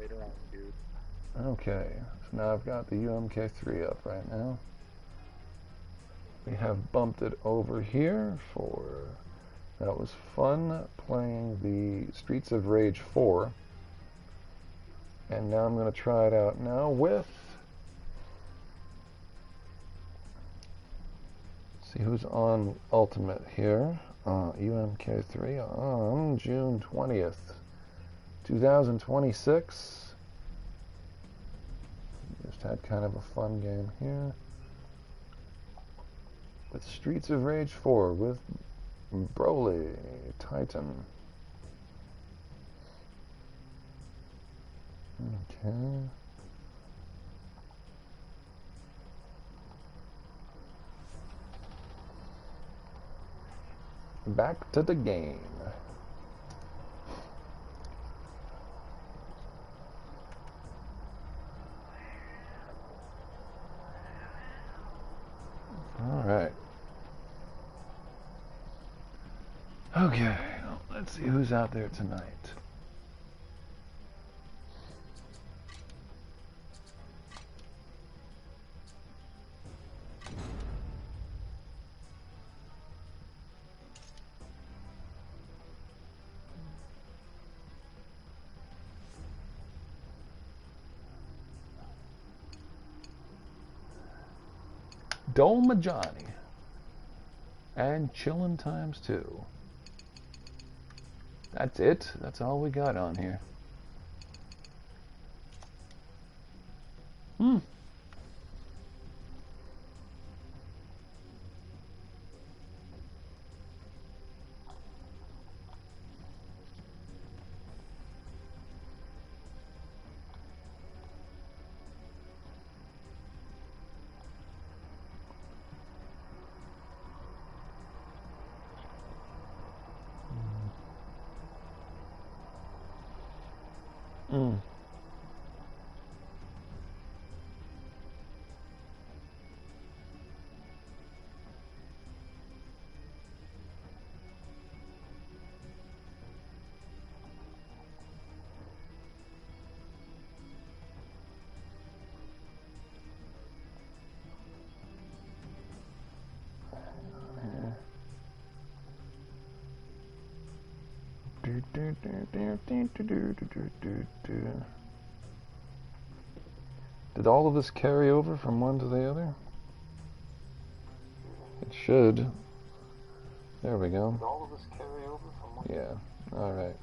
later on, dude. Okay, so now I've got the UMK3 up right now. We have bumped it over here for... That was fun playing the Streets of Rage 4. And now I'm going to try it out now with... See who's on Ultimate here. UMK3 on June 20th, 2026. Just had kind of a fun game here. With Streets of Rage 4 with Broly, Titan. Okay. Back to the game. All right. Okay, let's see who's out there tonight. Dolma Johnny. And chillin' times 2. That's it. That's all we got on here. Did all of this carry over from one to the other? It should. There we go. Did all of this carry over from one? Yeah. All right.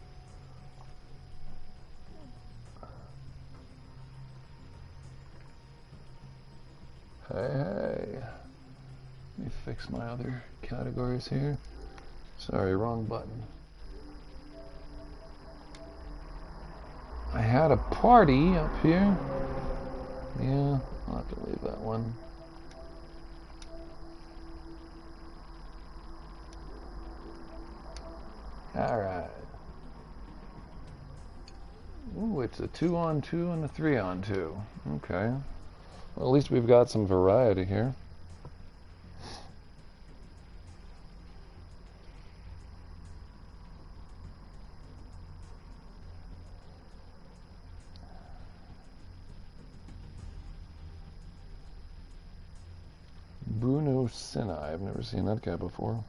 Hey. Let me fix my other categories here. Sorry, wrong button. I had a party up here. Yeah, I'll have to leave that one. Alright. Ooh, it's a 2-on-2 and a 3-on-2. Okay. Well, at least we've got some variety here. Bruno Senna. I've never seen that guy before.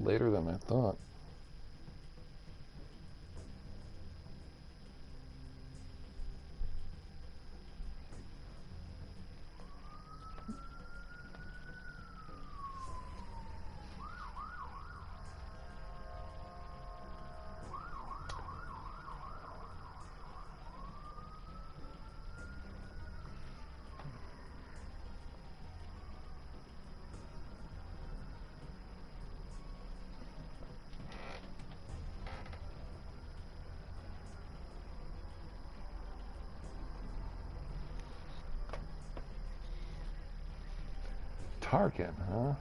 Later than I thought. Tarkin, huh?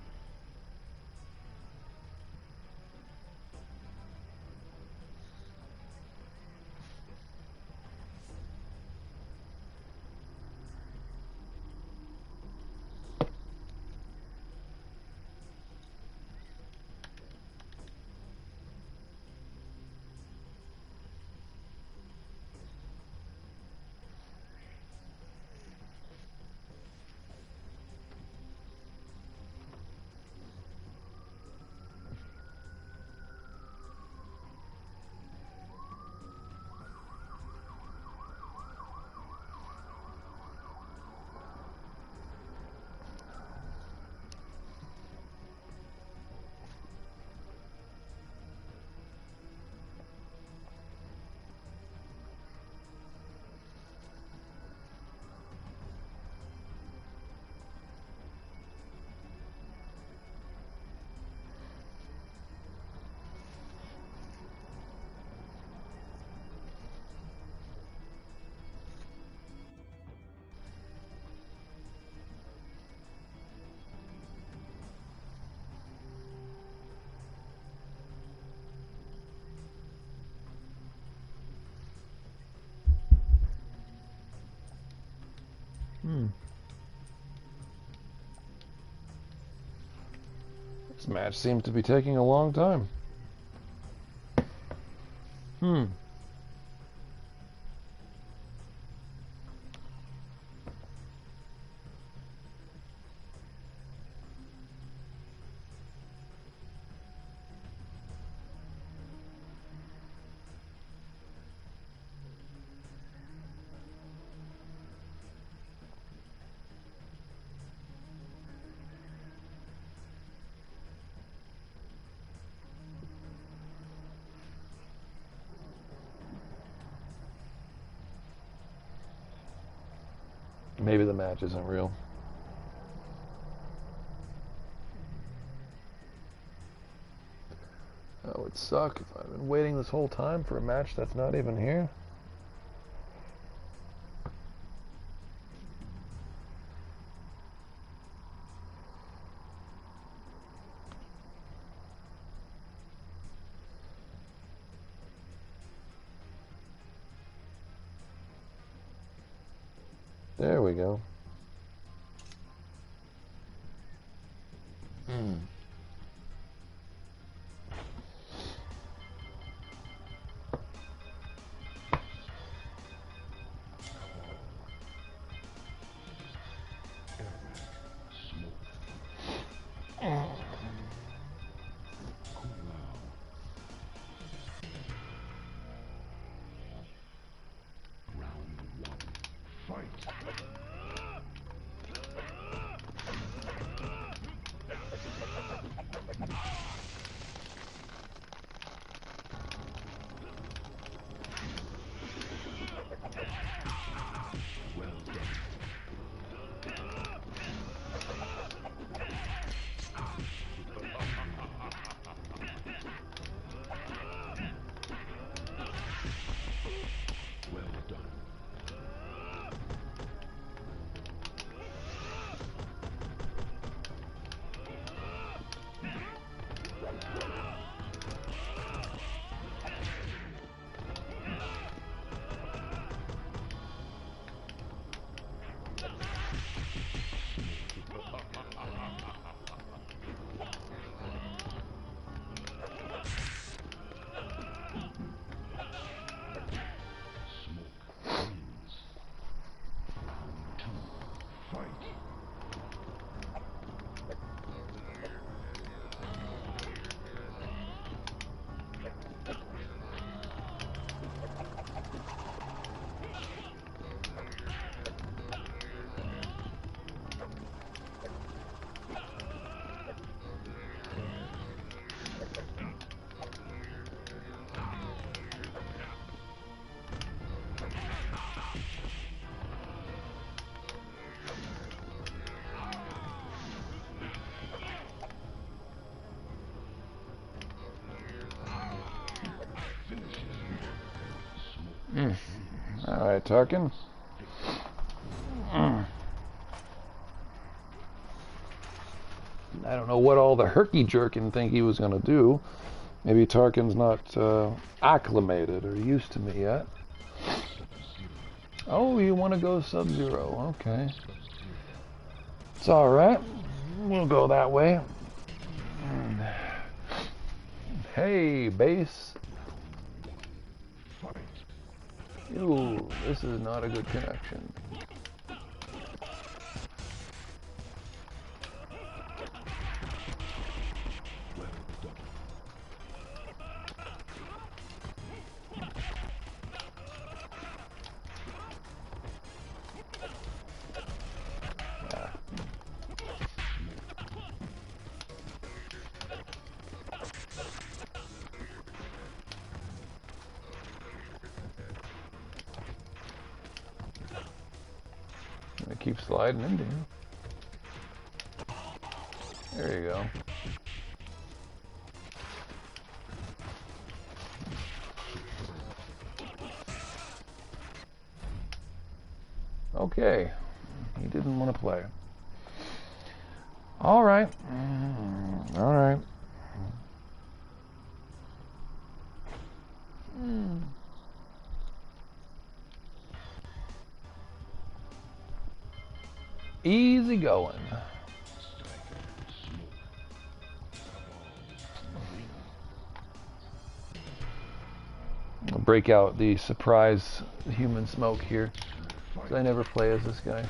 This match seems to be taking a long time. Maybe the match isn't real. That would suck if I've been waiting this whole time for a match that's not even here. There we go. Alright, Tarkin. know what all the herky-jerkin think he was going to do. Maybe Tarkin's not acclimated or used to me yet. Oh, you want to go Sub-Zero. Okay. It's alright. We'll go that way. Hey, base. Ooh, this is not a good connection. Keep sliding into you. There you go. Okay. He didn't want to play. All right. All right. Easy going. I'll break out the surprise human smoke here, because I never play as this guy.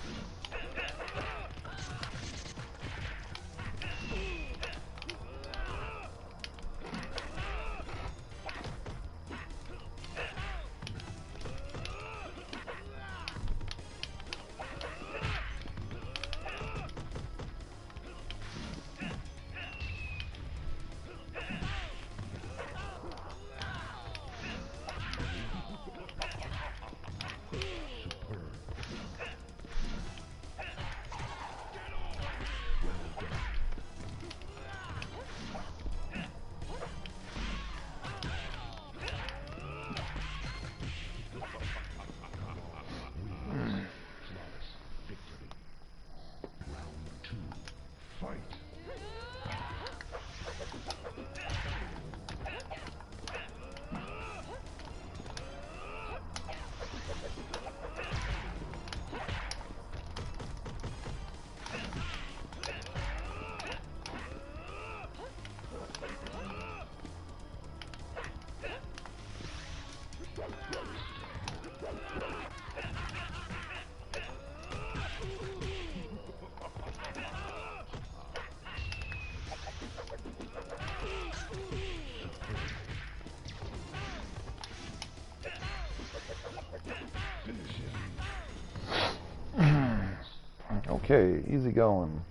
Okay, easy going.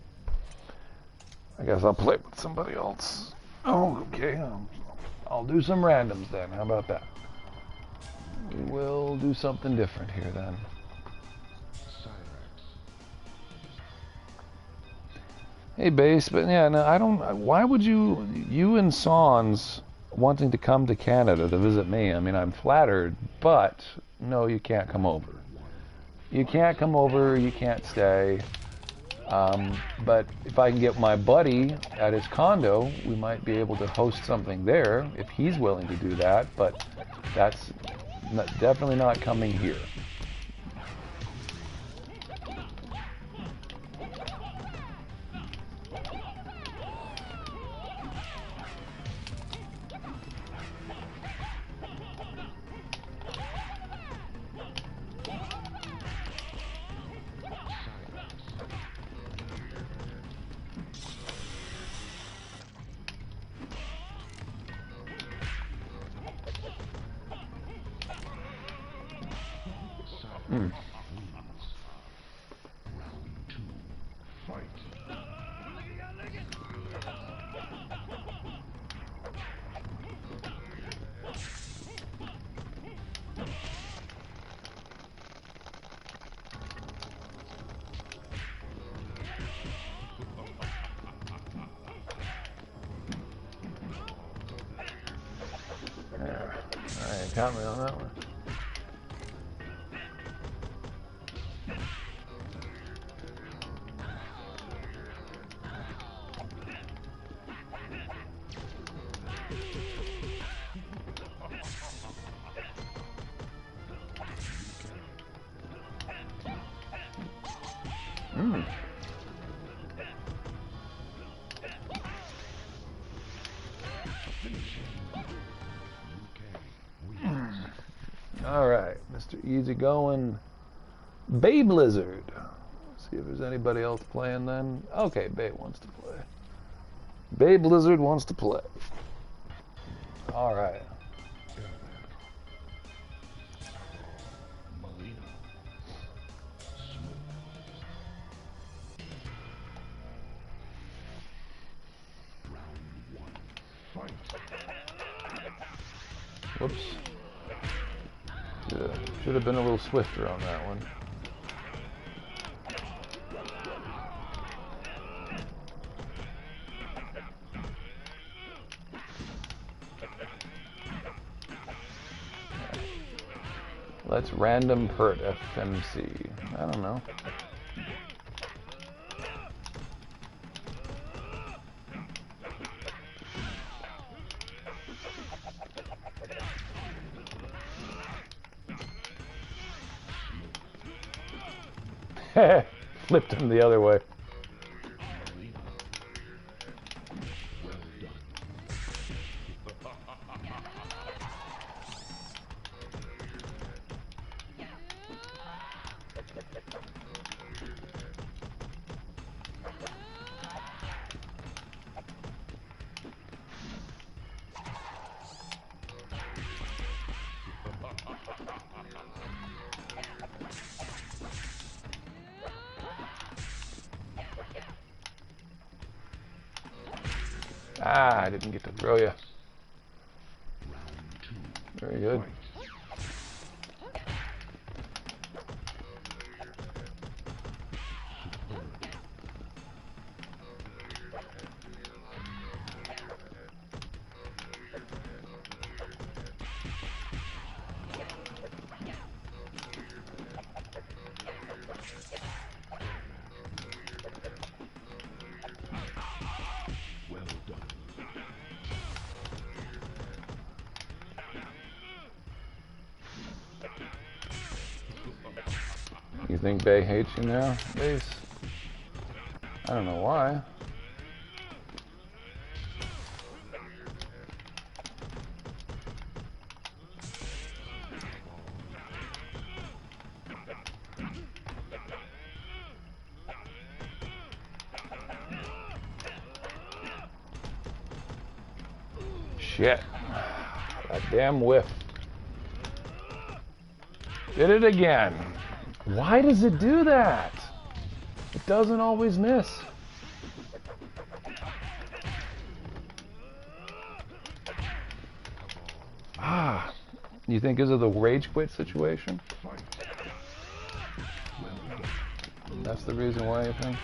I guess I'll play with somebody else. Oh, okay. I'll do some randoms then. How about that? We'll do something different here then. Hey, base, but yeah, no, I don't. Why would you and Sans wanting to come to Canada to visit me? I mean, I'm flattered, but no, you can't come over. You can't come over. You can't stay. But if I can get my buddy at his condo, we might be able to host something there if he's willing to do that. But that's definitely not coming here. Count me on that one. Alright, Mr. Easygoing Babe Blizzard. See if there's anybody else playing then. Okay, Babe wants to play. Babe Blizzard wants to play. Alright. Whoops. Should have been a little swifter on that one. Let's random pert FMC. I don't know. Flipped him the other way. Ah, I didn't get to throw you. Very good. You think Bay hates you now, Base? I don't know why. Shit. That damn whiff. Did it again. Why does it do that? It doesn't always miss. Ah, you think because of the rage quit situation? That's the reason why you think?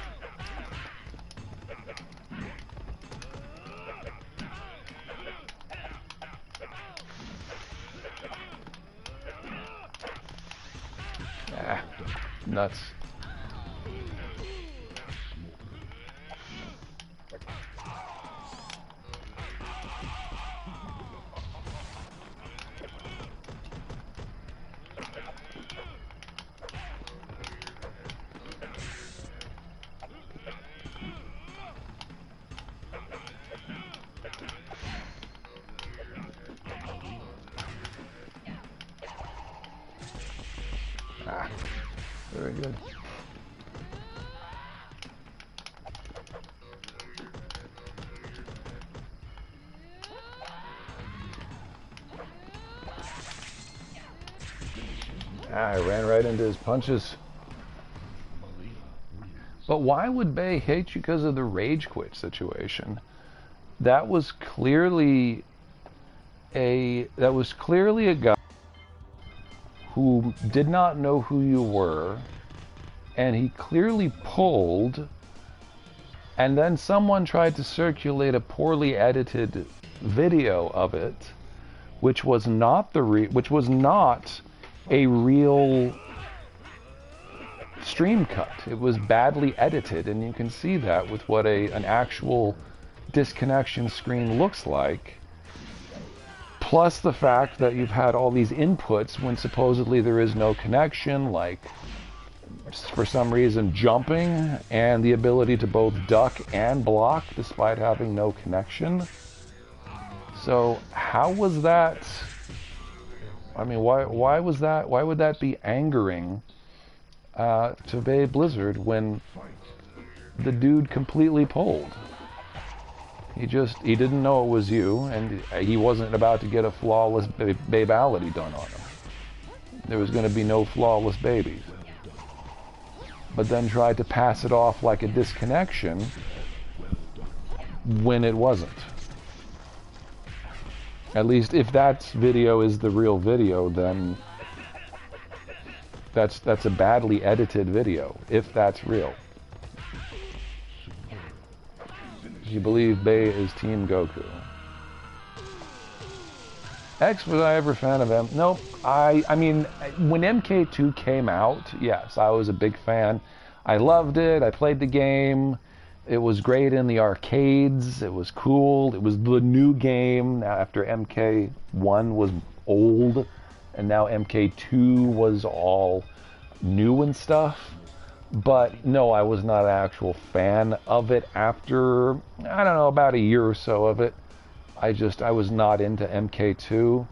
Nuts. Ah, very good. I ran right into his punches. But why would Bay hate you because of the rage quit situation? That was clearly a guy who did not know who you were, and he clearly pulled, and then someone tried to circulate a poorly edited video of it, which was not a real stream cut. It was badly edited, and you can see that with what an actual disconnection screen looks like. Plus the fact that you've had all these inputs when supposedly there is no connection, like for some reason jumping and the ability to both duck and block despite having no connection. So how was that? I mean, why was that? Why would that be angering to Bay Blizzard when the dude completely pulled? He didn't know it was you, and he wasn't about to get a flawless babality done on him. There was going to be no flawless babies. But then tried to pass it off like a disconnection when it wasn't. At least if that video is the real video, then that's a badly edited video, if that's real. You believe Bay is Team Goku. X, was I ever a fan of M? Nope. I mean, when MK2 came out, yes, I was a big fan. I loved it. I played the game. It was great in the arcades. It was cool. It was the new game. Now, after MK1 was old, and now MK2 was all new and stuff. But no, I was not an actual fan of it after, I don't know, about a year or so of it. I was not into MK2.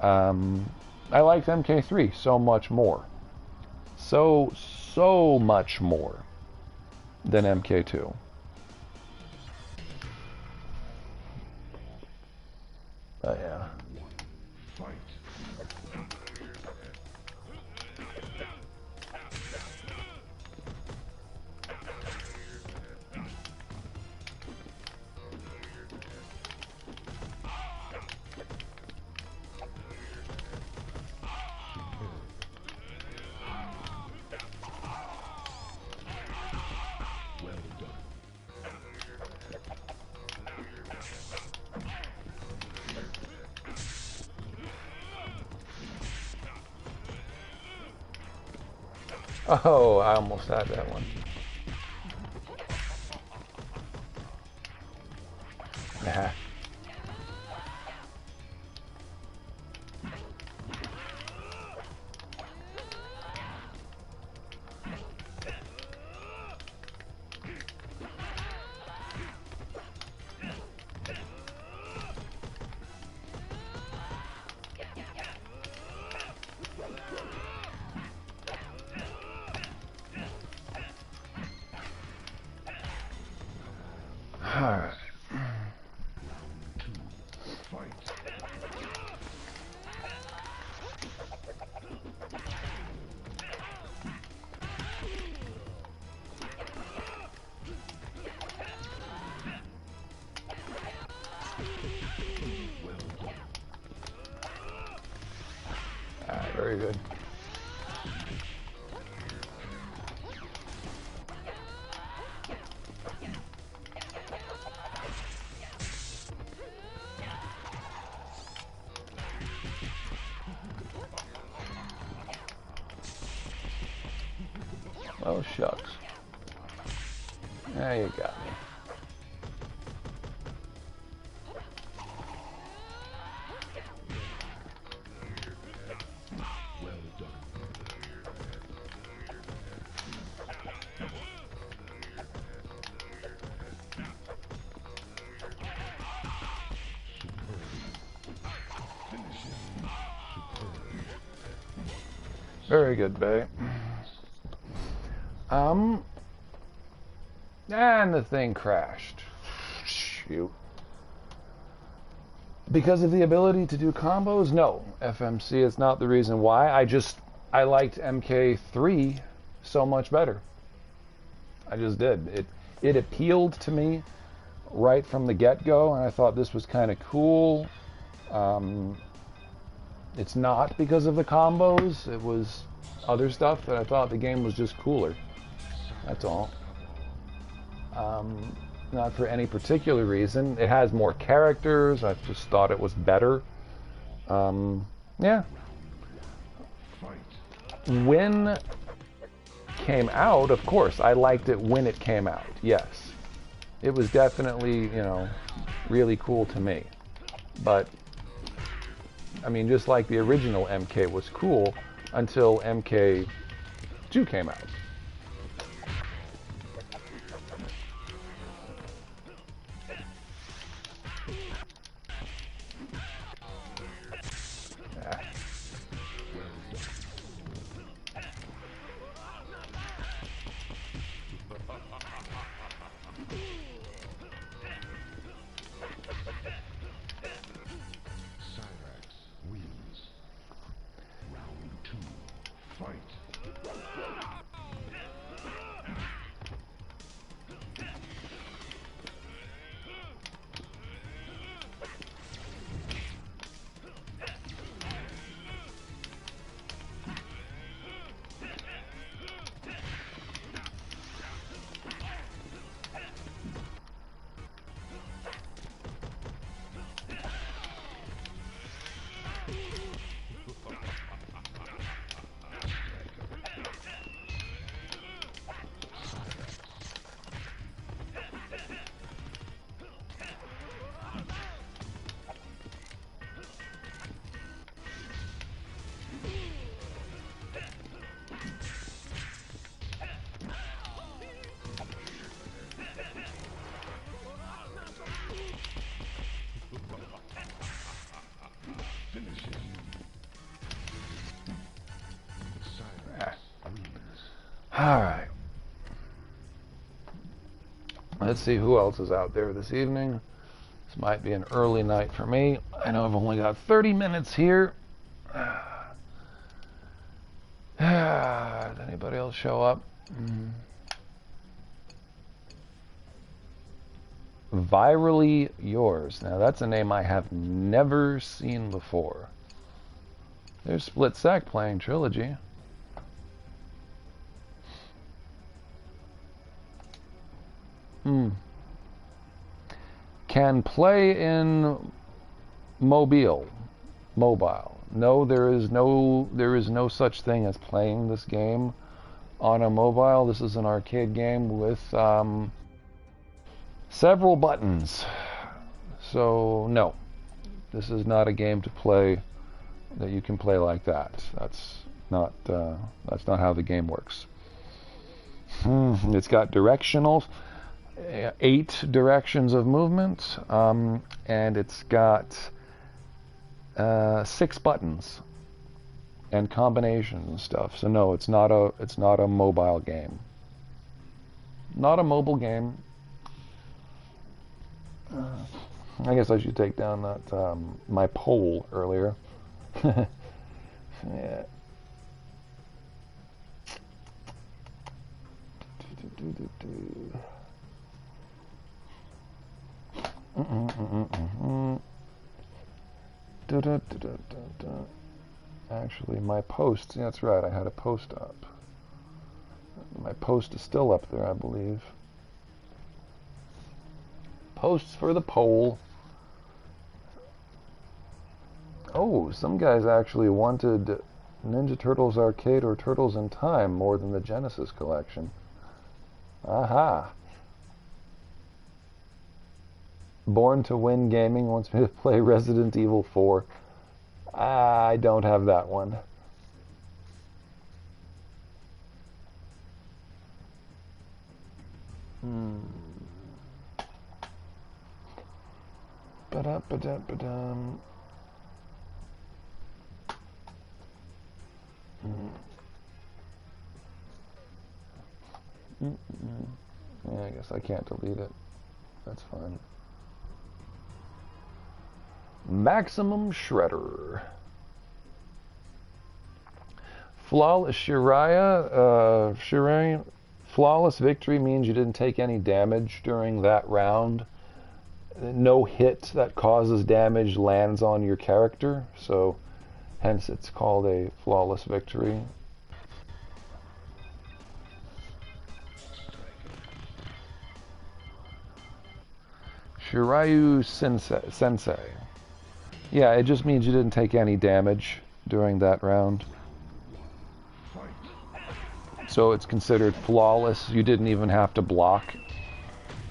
I liked MK3 so much more. So much more than MK2. But yeah. Oh, I almost had that one. Nah. Alright. Very good. Oh, shucks. There you got me. Very good, Bay. And the thing crashed. Shoot. Because of the ability to do combos? No. FMC is not the reason why. I liked MK3 so much better. I just did. It appealed to me right from the get-go, and I thought this was kind of cool. It's not because of the combos. It was other stuff that I thought the game was just cooler. That's all. Not for any particular reason. It has more characters. I just thought it was better. Yeah. When came out, of course, I liked it when it came out. Yes. It was definitely, you know, really cool to me. But, I mean, just like the original MK was cool until MK2 came out. Alright. Let's see who else is out there this evening. This might be an early night for me. I know I've only got 30 minutes here. Did anybody else show up? Virally Yours. Now that's a name I have never seen before. There's Split Sec playing Trilogy. Can play in mobile. No, there is no such thing as playing this game on a mobile. This is an arcade game with several buttons. So no, this is not a game to play that you can play like that. That's not how the game works. It's got directionals. 8 directions of movement, and it's got 6 buttons and combinations and stuff. So no, it's not a mobile game. Not a mobile game. I guess I should take down that my poll earlier. Yeah. Actually, my post, yeah, that's right, I had a post up. My post is still up there, I believe. Posts for the poll. Oh, some guys actually wanted Ninja Turtles Arcade or Turtles in Time more than the Genesis collection. Aha. Born to Win Gaming wants me to play Resident Evil 4. I don't have that one. Ba-da-ba-da-ba-dum. Yeah, I guess I can't delete it. That's fine. Maximum Shredder. Flawless Shiraya. Flawless victory means you didn't take any damage during that round. No hit that causes damage lands on your character, so hence it's called a flawless victory. Shiryu Sensei. Yeah, it just means you didn't take any damage during that round. So it's considered flawless. You didn't even have to block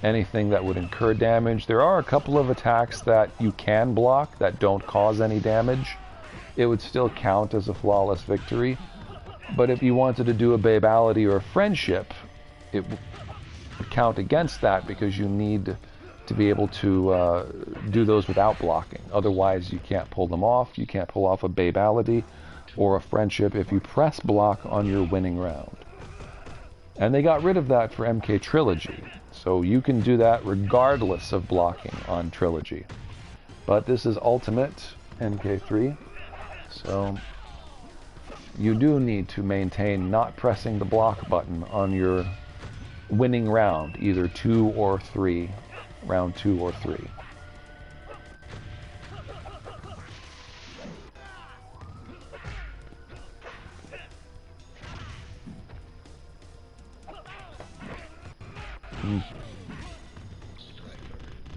anything that would incur damage. There are a couple of attacks that you can block that don't cause any damage. It would still count as a flawless victory. But if you wanted to do a babality or a friendship, it would count against that because you need to be able to do those without blocking. Otherwise, you can't pull them off. You can't pull off a babality or a friendship if you press block on your winning round. And they got rid of that for MK Trilogy. So you can do that regardless of blocking on Trilogy. But this is Ultimate MK3. So you do need to maintain not pressing the block button on your winning round, either 2 or 3. Round 2 or 3.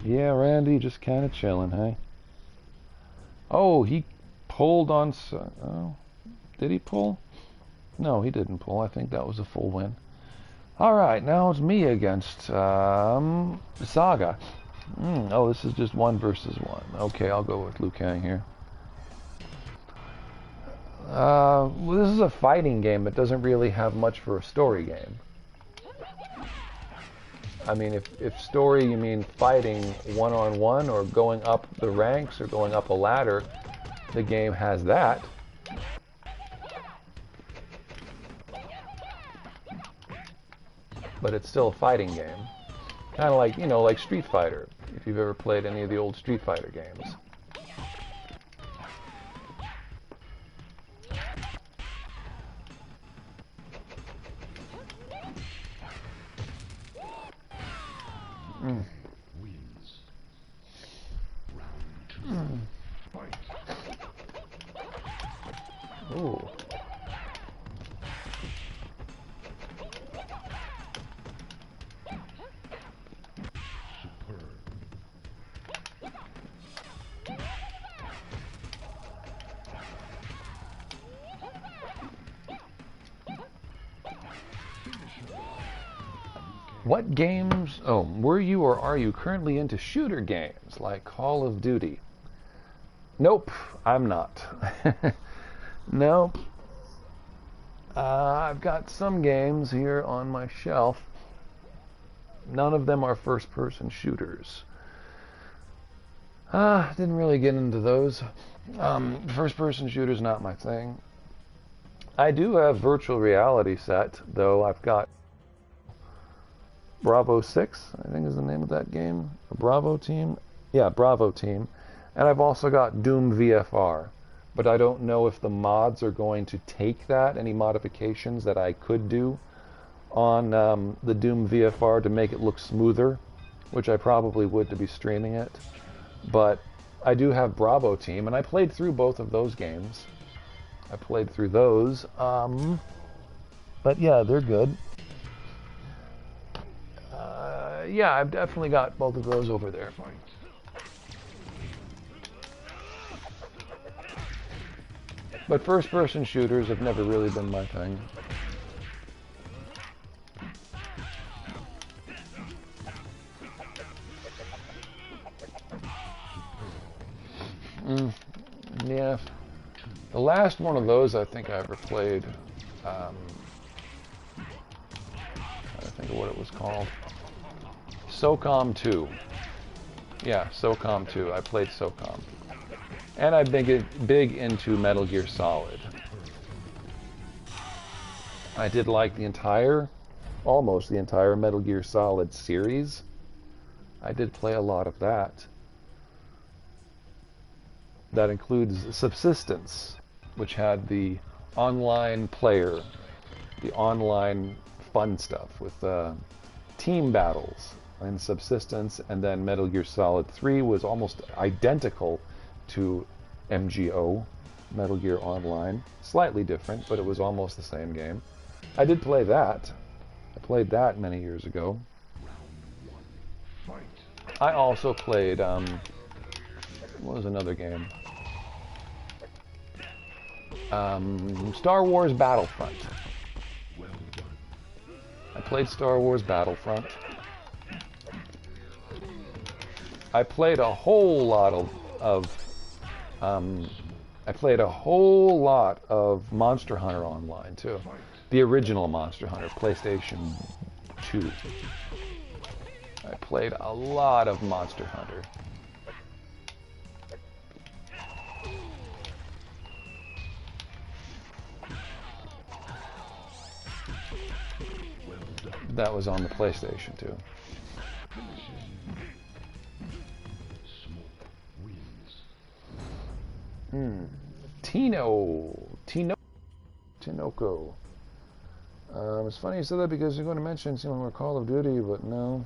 Yeah, Randy, just kind of chilling, hey? Oh, he pulled on... Oh, did he pull? No, he didn't pull. I think that was a full win. Alright, now it's me against Saga. Oh, this is just 1 versus 1. Okay, I'll go with Liu Kang here. Well, this is a fighting game. It doesn't really have much for a story game. I mean, if story you mean fighting one-on-one or going up the ranks or going up a ladder, the game has that. but it's still a fighting game. Kind of like, you know, like Street Fighter, if you've ever played any of the old Street Fighter games. Mm. Ooh. What games, were you or are you currently into shooter games like Call of Duty? Nope, I'm not. Nope. I've got some games here on my shelf. None of them are first-person shooters. Didn't really get into those. First-person shooters not my thing. I do have virtual reality set, though. I've got Bravo 6, I think is the name of that game. Bravo Team? Yeah, Bravo Team. And I've also got Doom VFR. But I don't know if the mods are going to take that, any modifications that I could do on the Doom VFR to make it look smoother, which I probably would to be streaming it. But I do have Bravo Team, and I played through both of those games. I played through those. But yeah, they're good. Yeah, I've definitely got both of those over there. But first-person shooters have never really been my thing. Yeah. The last one of those I think I ever played, I think of what it was called. SOCOM 2. Yeah, SOCOM 2. I played SOCOM. And I'm big into Metal Gear Solid. I did like almost the entire Metal Gear Solid series. I did play a lot of that. That includes Subsistence, which had the online player, the online fun stuff with team battles and Subsistence, and then Metal Gear Solid 3 was almost identical to MGO, Metal Gear Online. Slightly different, but it was almost the same game. I did play that. I played that many years ago. I also played, what was another game? Star Wars Battlefront. I played Star Wars Battlefront. I played a whole lot of Monster Hunter Online too. The original Monster Hunter, PlayStation 2. I played a lot of Monster Hunter. That was on the PlayStation 2. Tinoco. It's funny you said that because you're going to mention something like Call of Duty, but no.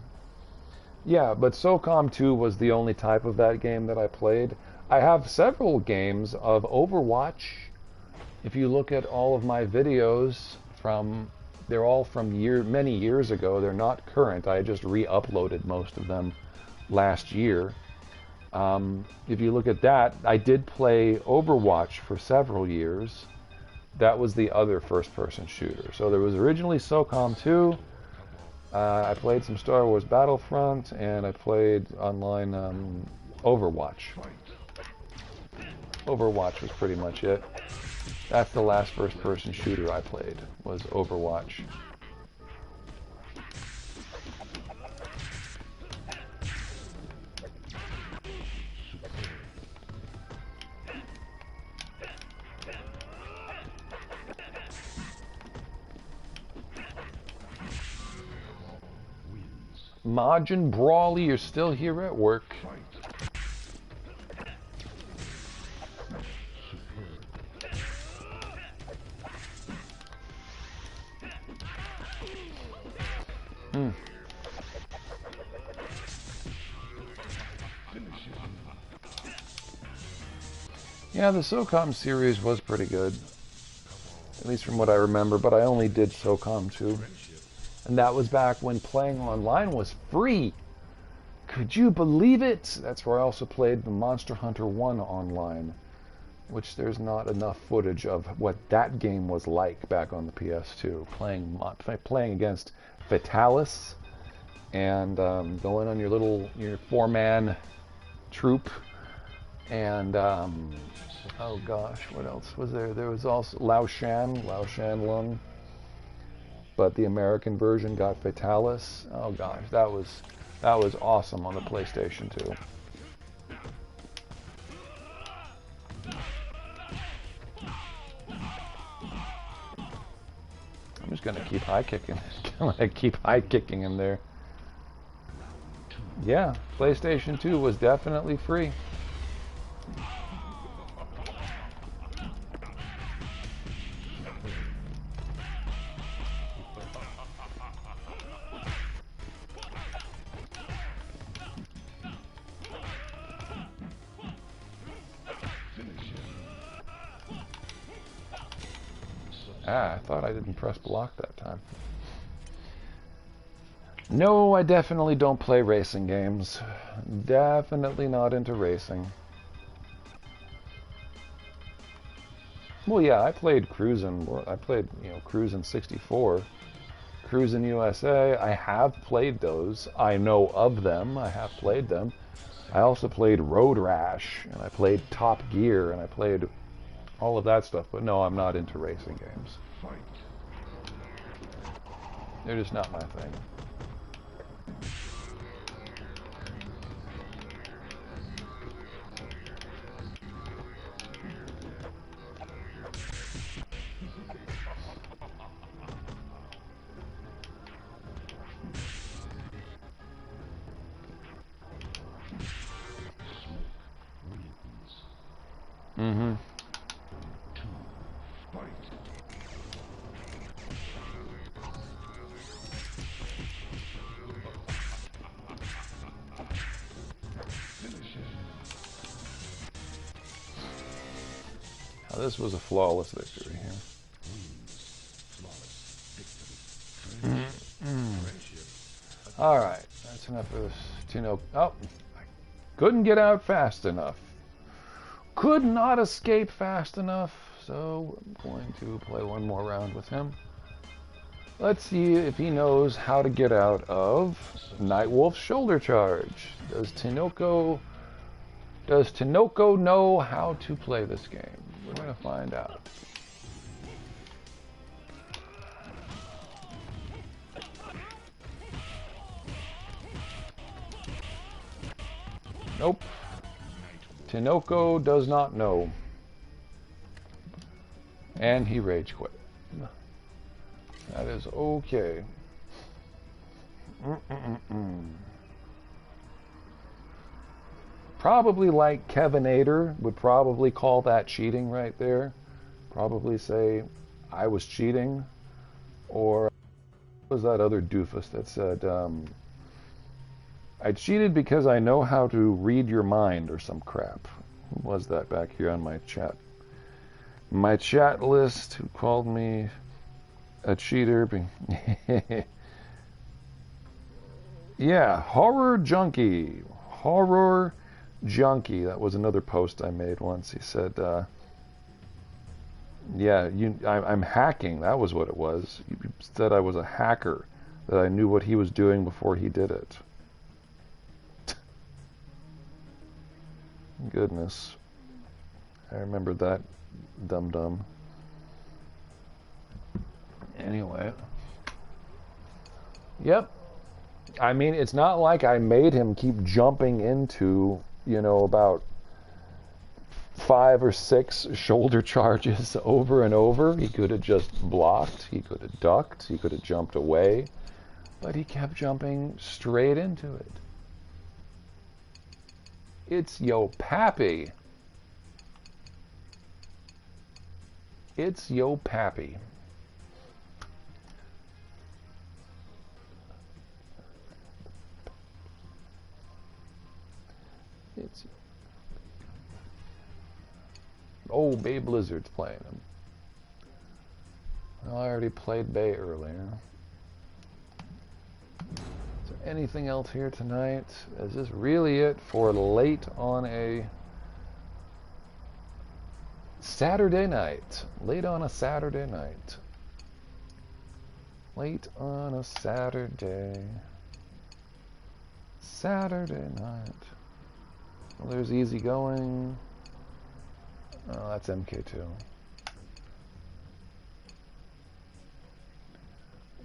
Yeah, but SOCOM 2 was the only type of that game that I played. I have several games of Overwatch. If you look at all of my videos they're all from many years ago. They're not current. I just re-uploaded most of them last year. If you look at that, I did play Overwatch for several years. That was the other first-person shooter. So there was originally SOCOM 2. I played some Star Wars Battlefront, and I played online Overwatch. Overwatch was pretty much it. That's the last first-person shooter I played, was Overwatch. Majin Brawley, you're still here at work. Yeah, the SOCOM series was pretty good. At least from what I remember, but I only did SOCOM 2. And that was back when playing online was free. Could you believe it? That's where I also played the Monster Hunter 1 online, which there's not enough footage of what that game was like back on the PS2. Playing against Vitalis and going on your four-man troop. And oh gosh, what else was there? There was also Lao Shan Lung, but the American version got Vitalis. Oh gosh, that was awesome on the PlayStation 2. I'm just gonna keep high kicking. Keep high kicking in there. Yeah, PlayStation 2 was definitely free. I thought I didn't press block that time. No, I definitely don't play racing games. Definitely not into racing. Well, yeah, I played Cruisin'. I played, Cruisin' 64, Cruisin' USA. I have played those. I know of them. I have played them. I also played Road Rash, and I played Top Gear, and I played all of that stuff, but no, I'm not into racing games. They're just not my thing. Mm-hmm. Now, this was a flawless victory here. All right, that's enough of this. Oh, I couldn't get out fast enough. Could not escape fast enough, so I'm going to play one more round with him. Let's see if he knows how to get out of Nightwolf's shoulder charge. Does Tinoco know how to play this game? We're going to find out. Nope. Tinoco does not know. And he rage quit. That is okay. Probably like Kevinator would probably call that cheating right there. Probably say, I was cheating. Or what was that other doofus that said, I cheated because I know how to read your mind or some crap. Who was that back here on my chat? My chat list who called me a cheater. Yeah, Horror Junkie. Horror Junkie. That was another post I made once. He said, yeah, I'm hacking. That was what it was. You said I was a hacker, that I knew what he was doing before he did it. Goodness. I remember that dum-dum. Anyway. Yep. I mean, it's not like I made him keep jumping into, about 5 or 6 shoulder charges over and over. He could have just blocked. He could have ducked. He could have jumped away. But he kept jumping straight into it. It's yo pappy. It's yo pappy. It's oh, Bay Blizzard's playing him. Well, I already played Bay earlier. Is there anything else here tonight? Is this really it for late on a Saturday night? Late on a Saturday night. Late on a Saturday. Saturday night. Well, there's easygoing. Oh, that's MK2.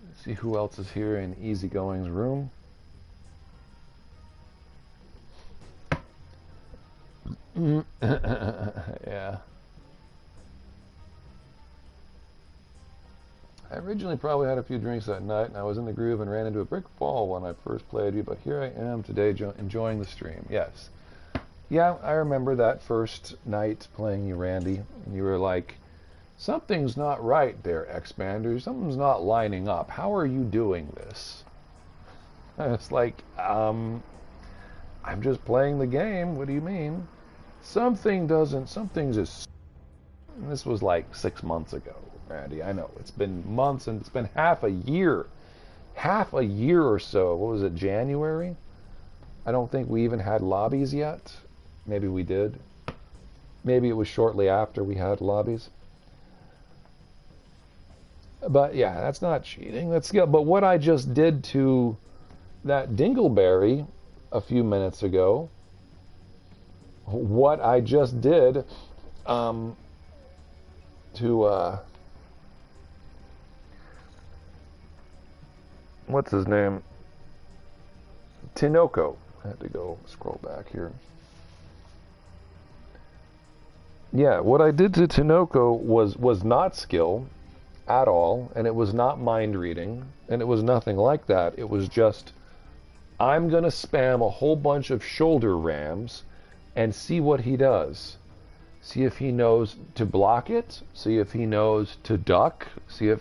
Let's see who else is here in easygoing's room. Yeah. I originally probably had a few drinks that night, and I was in the groove and ran into a brick wall when I first played you, but here I am today enjoying the stream. Yes. Yeah, I remember that first night playing you, Randy, and you were like, something's not right there, Xbander. Something's not lining up. How are you doing this? And it's like, I'm just playing the game. What do you mean? Something's just... And this was like 6 months ago, Randy. I know. It's been months, and it's been half a year. Half a year or so. What was it, January? I don't think we even had lobbies yet. Maybe we did. Maybe it was shortly after we had lobbies. But yeah, that's not cheating. That's good. But what I just did to that dingleberry a few minutes ago, what I just did to what's his name? Tinoco. I had to go scroll back here. Yeah, what I did to Tinoco was not skill at all, and it was not mind reading, and it was nothing like that. It was just, I'm going to spam a whole bunch of shoulder rams and see what he does. See if he knows to block it, see if he knows to duck, see if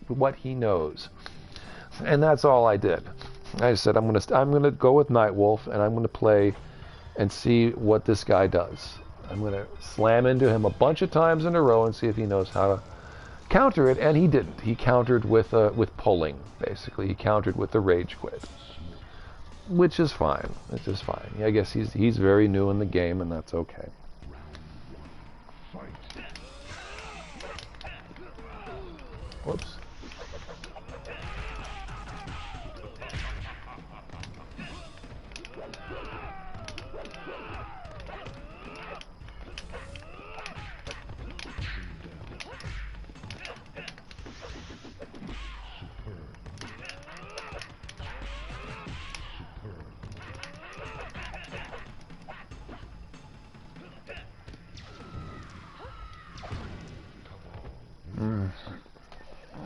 what he knows. And that's all I did. I said I'm going to go with Nightwolf, and I'm going to play and see what this guy does. I'm going to slam into him a bunch of times in a row and see if he knows how to counter it, and he didn't. He countered with pulling, basically. He countered with the rage quit, which is fine. It's just fine. I guess he's very new in the game, and that's okay. Whoops.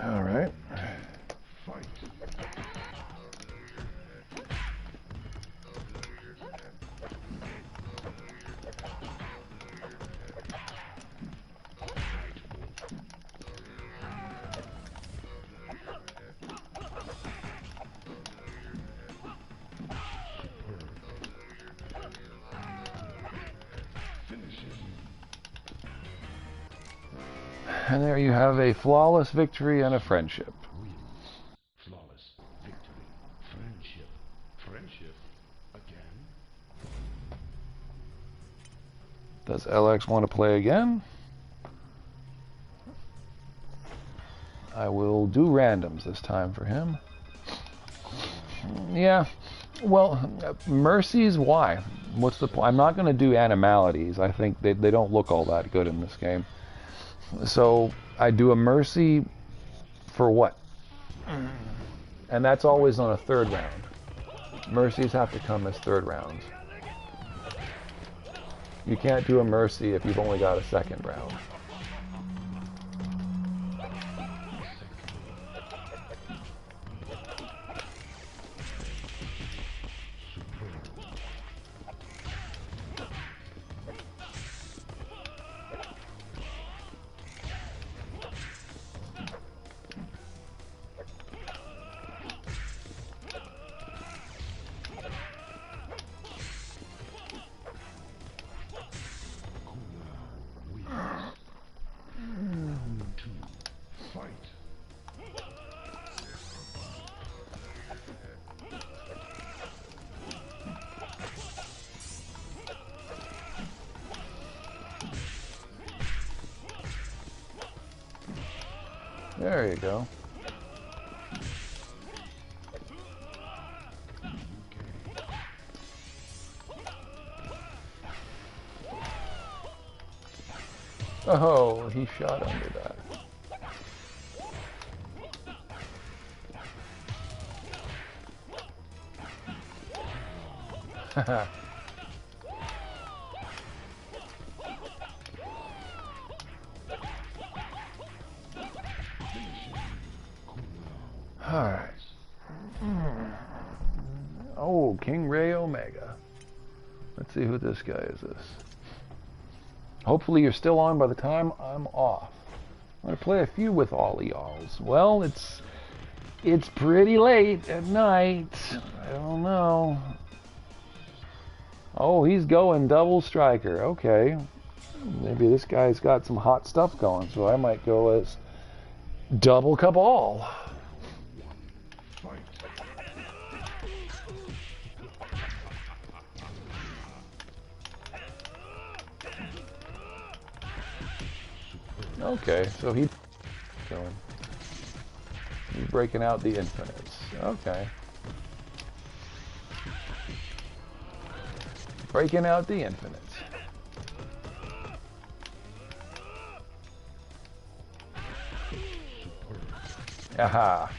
All right. And there you have a flawless victory and a friendship. Flawless victory, friendship, friendship again. Does LX want to play again? I will do randoms this time for him. Yeah, well, mercies, why? What's the point? I'm not going to do animalities. I think they don't look all that good in this game. So I do a mercy for what? And that's always on a third round. Mercies have to come as third rounds. You can't do a mercy if you've only got a second round. There you go. Oh, he shot under that. Haha. Alright. Oh, King Ray Omega. Let's see who this guy is. Hopefully you're still on by the time I'm off. I'm going to play a few with all y'alls. Well, it's pretty late at night. I don't know. Oh, he's going double striker. Okay. Maybe this guy's got some hot stuff going, so I might go as double Kabal. Okay, so he's breaking out the infinites. Okay. Breaking out the infinites. Aha.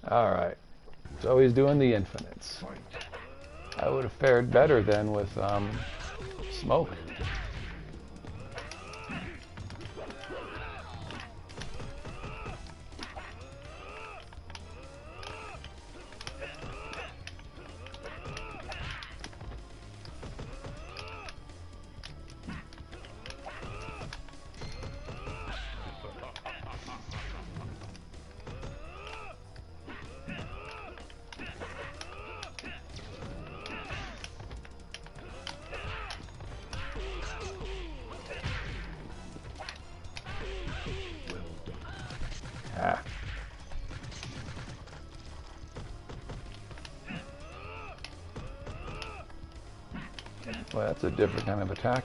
Alright, so he's doing the infinites. I would have fared better then with smoke. Ah. Well, that's a different kind of attack.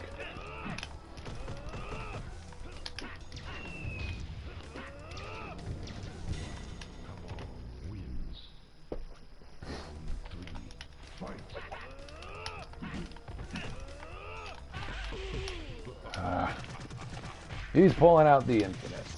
Ah. He's pulling out the infinites.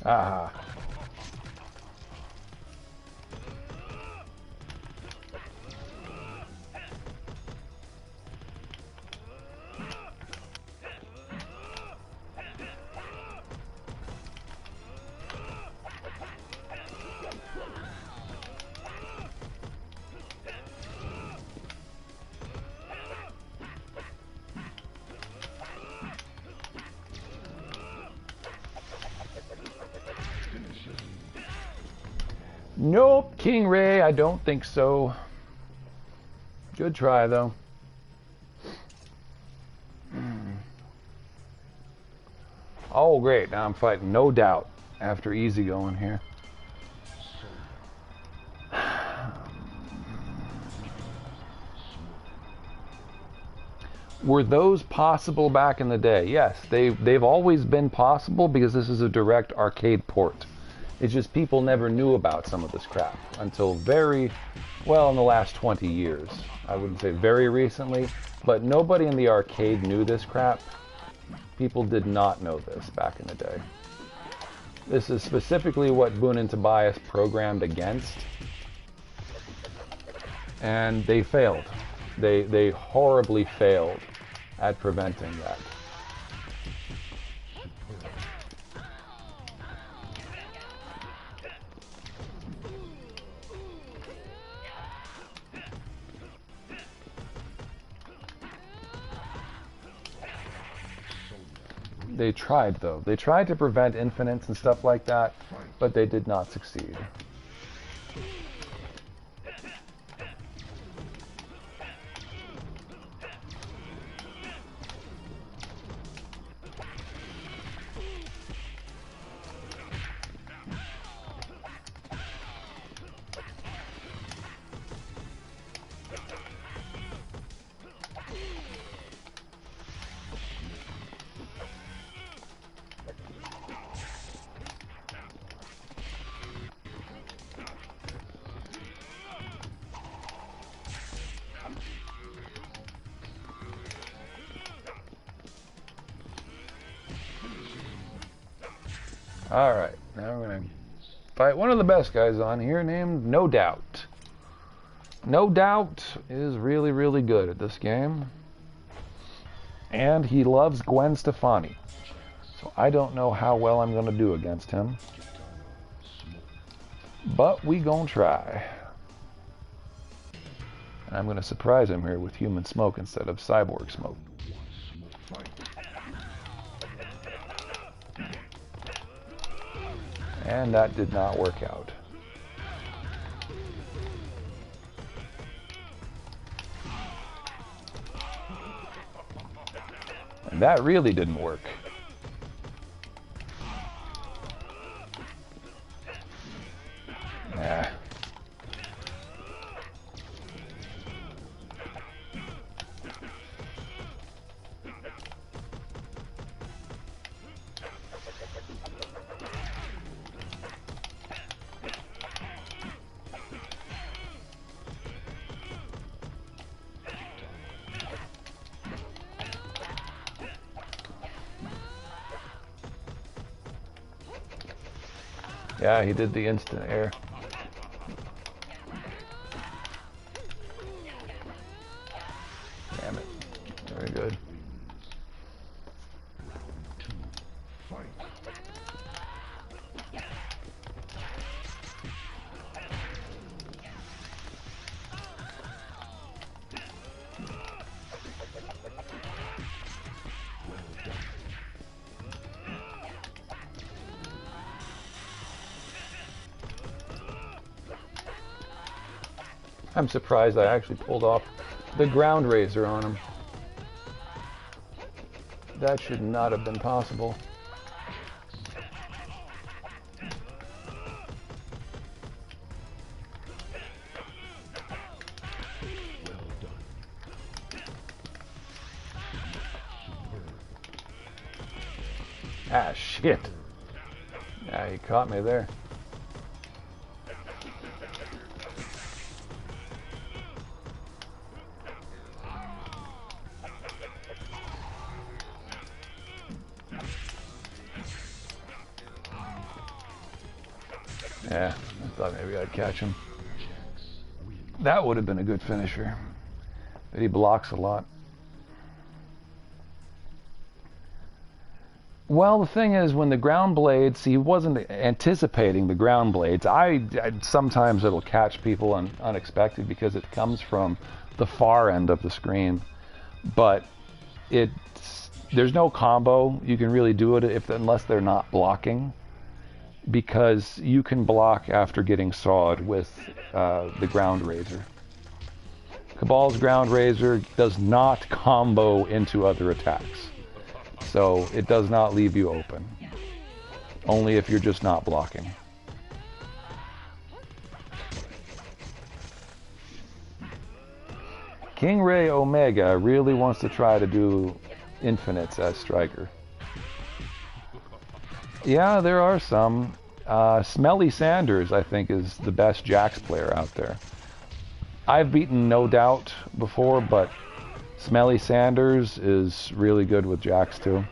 Aha. Nope, King Ray, I don't think so. Good try, though. Oh, great. Now I'm fighting NoDoubt after easy going here. Were those possible back in the day? Yes, they've always been possible because this is a direct arcade port. It's just people never knew about some of this crap until very, well, in the last 20 years. I wouldn't say very recently, but nobody in the arcade knew this crap. People did not know this back in the day. This is specifically what Boone and Tobias programmed against, and they failed. They horribly failed at preventing that. They tried, though. They tried to prevent infinites and stuff like that, but they did not succeed. Alright, now we're going to fight one of the best guys on here named NoDoubt. NoDoubt is really, really good at this game. And he loves Gwen Stefani. So I don't know how well I'm going to do against him. But we gonna try. And I'm going to surprise him here with human smoke instead of cyborg smoke. And that did not work out. And that really didn't work. Nah. Yeah, he did the instant air. Damn it. Very good. I'm surprised I actually pulled off the ground razor on him. That should not have been possible. Ah, shit. Yeah, he caught me there. Yeah, I thought maybe I'd catch him. That would have been a good finisher. But he blocks a lot. Well, the thing is, when the ground blades, he wasn't anticipating the ground blades. Sometimes it'll catch people unexpected because it comes from the far end of the screen. But there's no combo you can really do it unless they're not blocking. Because you can block after getting sawed with the ground razor. Kabal's ground razor does not combo into other attacks. So it does not leave you open. Only if you're just not blocking. King Ray Omega really wants to try to do infinites as striker. Yeah, there are some. Smelly Sanders, I think, is the best Jax player out there. I've beaten NoDoubt before, but Smelly Sanders is really good with Jax too.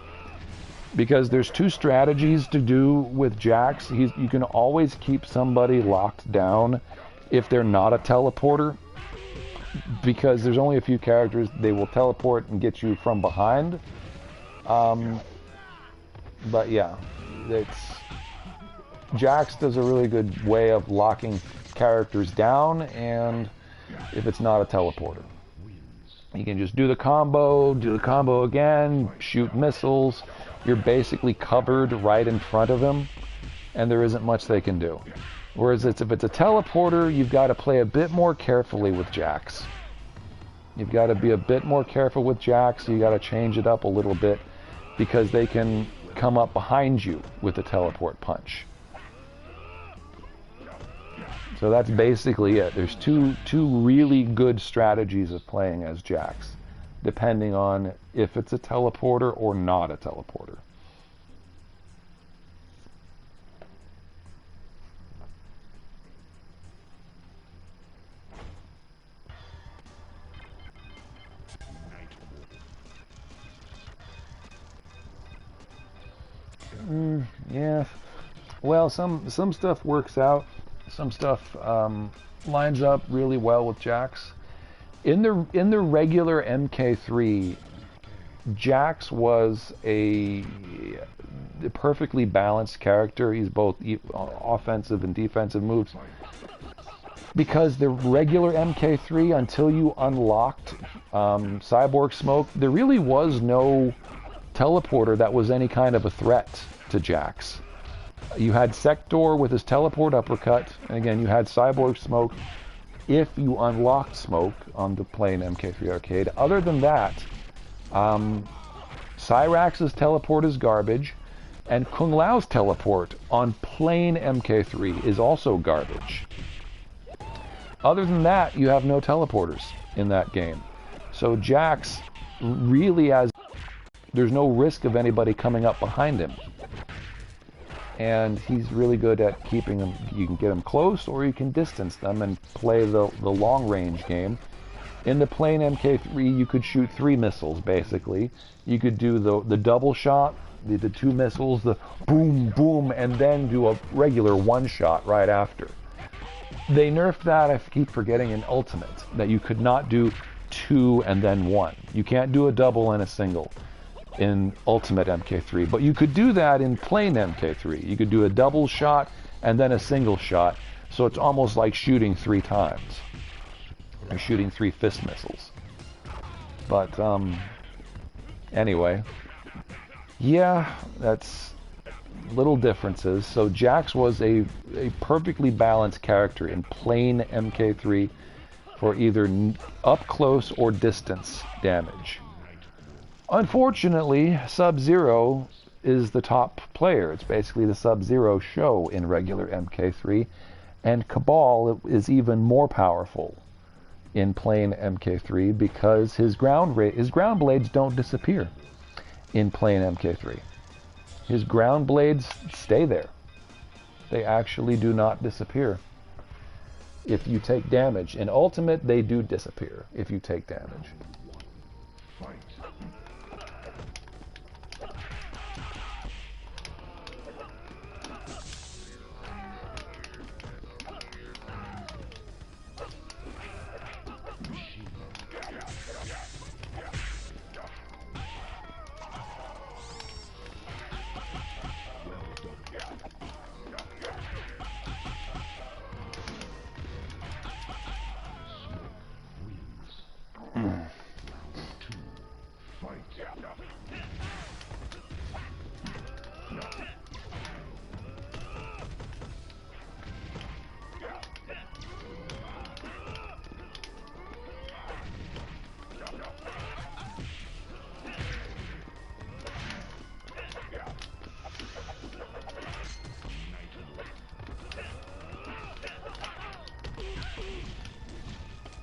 Because there's two strategies to do with Jax. You can always keep somebody locked down if they're not a teleporter. because there's only a few characters, they will teleport and get you from behind. But yeah, Jax does a really good way of locking characters down, and if it's not a teleporter, you can just do the combo again, shoot missiles. You're basically covered right in front of him, and there isn't much they can do. Whereas if it's a teleporter, you've got to play a bit more carefully with Jax. You've got to be a bit more careful with Jax. You got to change it up a little bit, because they can come up behind you with a teleport punch. So that's basically it. There's two really good strategies of playing as Jax, depending on if it's a teleporter or not a teleporter. Yeah. Well, some stuff works out. Some stuff lines up really well with Jax. In the regular MK3, Jax was a perfectly balanced character. He's both offensive and defensive moves. Because the regular MK3, until you unlocked Cyborg Smoke, there really was no teleporter that was any kind of a threat to Jax. You had Sector with his teleport uppercut, and again, you had Cyborg Smoke if you unlocked Smoke on the plain MK3 arcade. Other than that, Cyrax's teleport is garbage, and Kung Lao's teleport on plain MK3 is also garbage. Other than that, you have no teleporters in that game. So Jax really there's no risk of anybody coming up behind him. And he's really good at keeping them. You can get them close, or you can distance them and play the long range game. In the plain MK3, you could shoot 3 missiles basically. You could do the double shot, the 2 missiles, the boom boom, and then do a regular 1 shot right after. They nerfed that, I keep forgetting, in Ultimate, that you could not do 2 and then 1. You can't do a double and a single in Ultimate MK3, but you could do that in plain MK3. You could do a double shot and then a single shot, so it's almost like shooting 3 times, or shooting 3 fist missiles. But anyway, yeah, that's little differences. So Jax was a perfectly balanced character in plain MK3 for either up close or distance damage. Unfortunately, Sub-Zero is the top player. It's basically the Sub-Zero show in regular MK3, and Kabal is even more powerful in plain MK3 because his ground blades don't disappear in plain MK3. His ground blades stay there. They actually do not disappear if you take damage. In Ultimate, they do disappear if you take damage.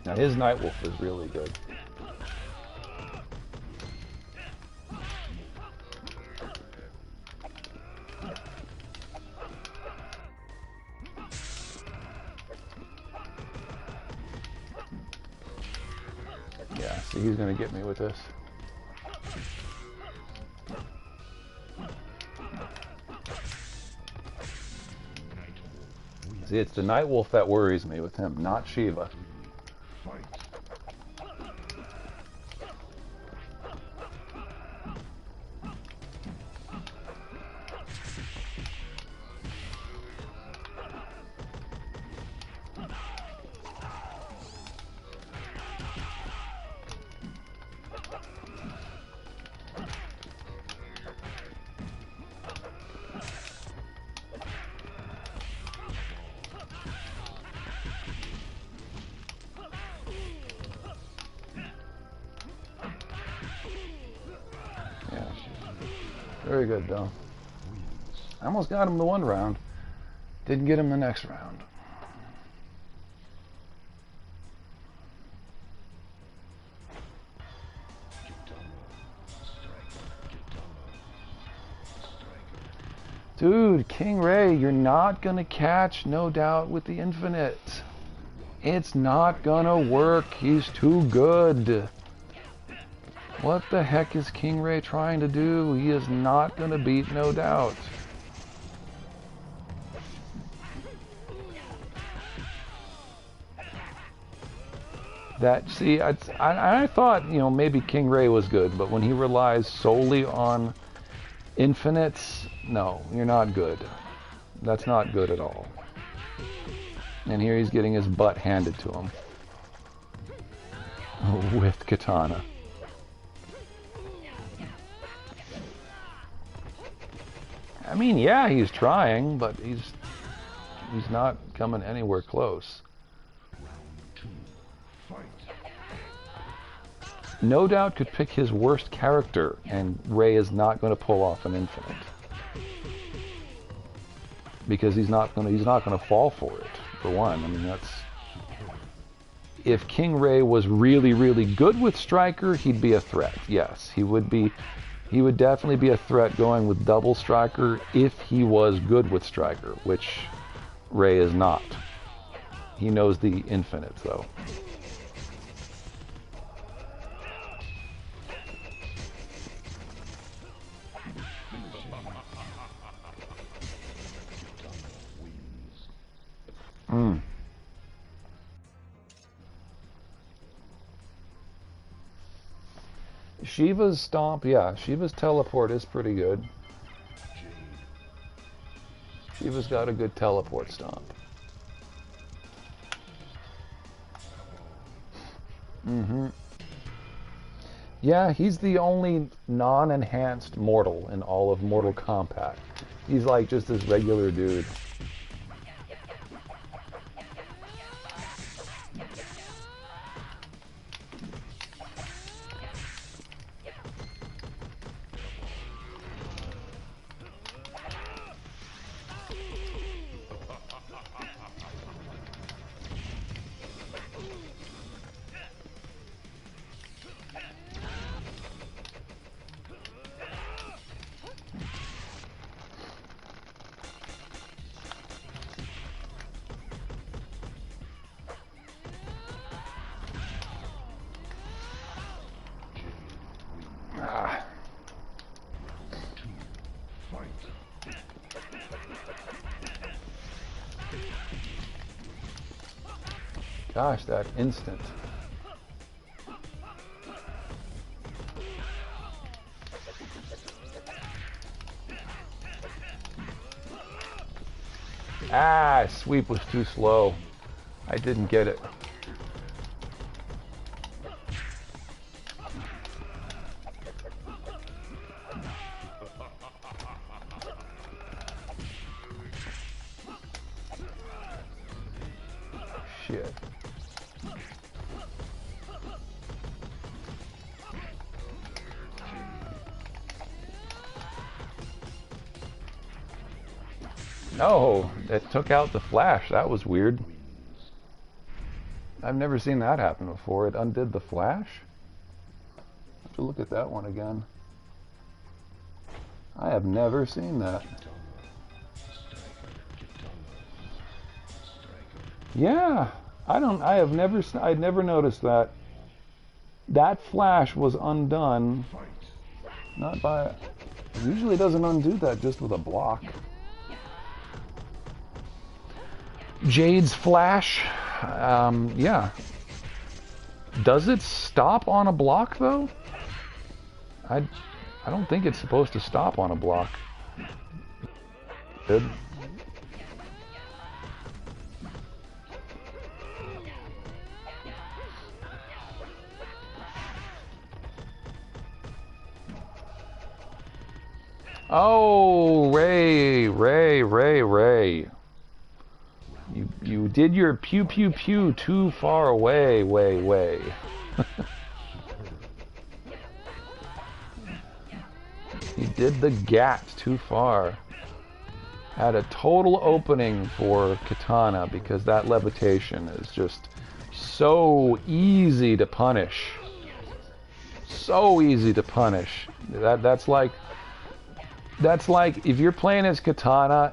Now his Nightwolf is really good. Yeah, see, he's gonna get me with this. See, it's the Nightwolf that worries me with him, not Shiva. Very good, though. I almost got him the one round. Didn't get him the next round. Dude, King Ray, you're not gonna catch NoDoubt with the infinite. It's not gonna work. He's too good. What the heck is King Ray trying to do? He is not gonna beat NoDoubt. I thought, you know, maybe King Ray was good, but when he relies solely on infinites, no, you're not good. That's not good at all. And here he's getting his butt handed to him. With katana. I mean, yeah, he's trying, but he's not coming anywhere close. NoDoubt could pick his worst character, and Ray is not going to pull off an infinite because he's not going to fall for it. For one, I mean, that's if King Ray was really, really good with Striker, he'd be a threat. Yes, he would be. He would definitely be a threat going with double Striker if he was good with Striker, which Ray is not. He knows the infinites though. Shiva's stomp, yeah, Shiva's teleport is pretty good. Shiva's got a good teleport stomp. Yeah, he's the only non-enhanced mortal in all of Mortal Kombat. He's like just this regular dude. Gosh, that instant. Ah, sweep was too slow. I didn't get it. Shit. No, it took out the flash. That was weird. I've never seen that happen before. It undid the flash? I have to look at that one again. I have never seen that. Yeah, I'd never noticed that. That flash was undone. Not by, usually doesn't undo that just with a block. Jade's flash, yeah. Does it stop on a block though? I don't think it's supposed to stop on a block. Good. Oh, Ray. You did your pew pew pew too far away, way. did the gat too far. Had a total opening for Katana because that levitation is just so easy to punish. So easy to punish. That's like if you're playing as Katana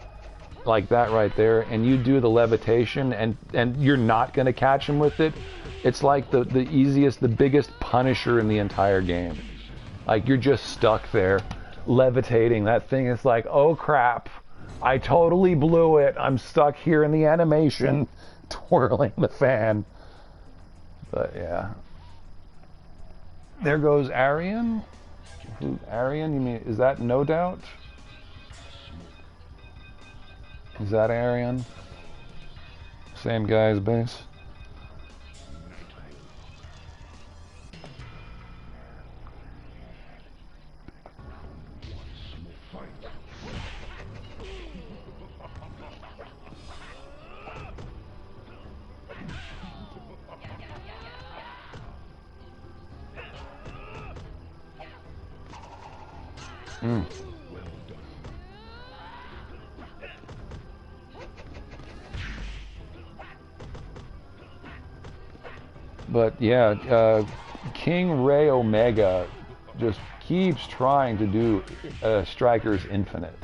like that right there and you do the levitation and you're not going to catch him with it, it's like the easiest, the biggest punisher in the entire game. Like you're just stuck there levitating. That thing is like, oh crap, I totally blew it. I'm stuck here in the animation twirling the fan. But yeah. There goes Arian. Arian, you mean, is that NoDoubt? Is that Arian? Same guy as base? But yeah, King Ray Omega just keeps trying to do Striker's Infinite.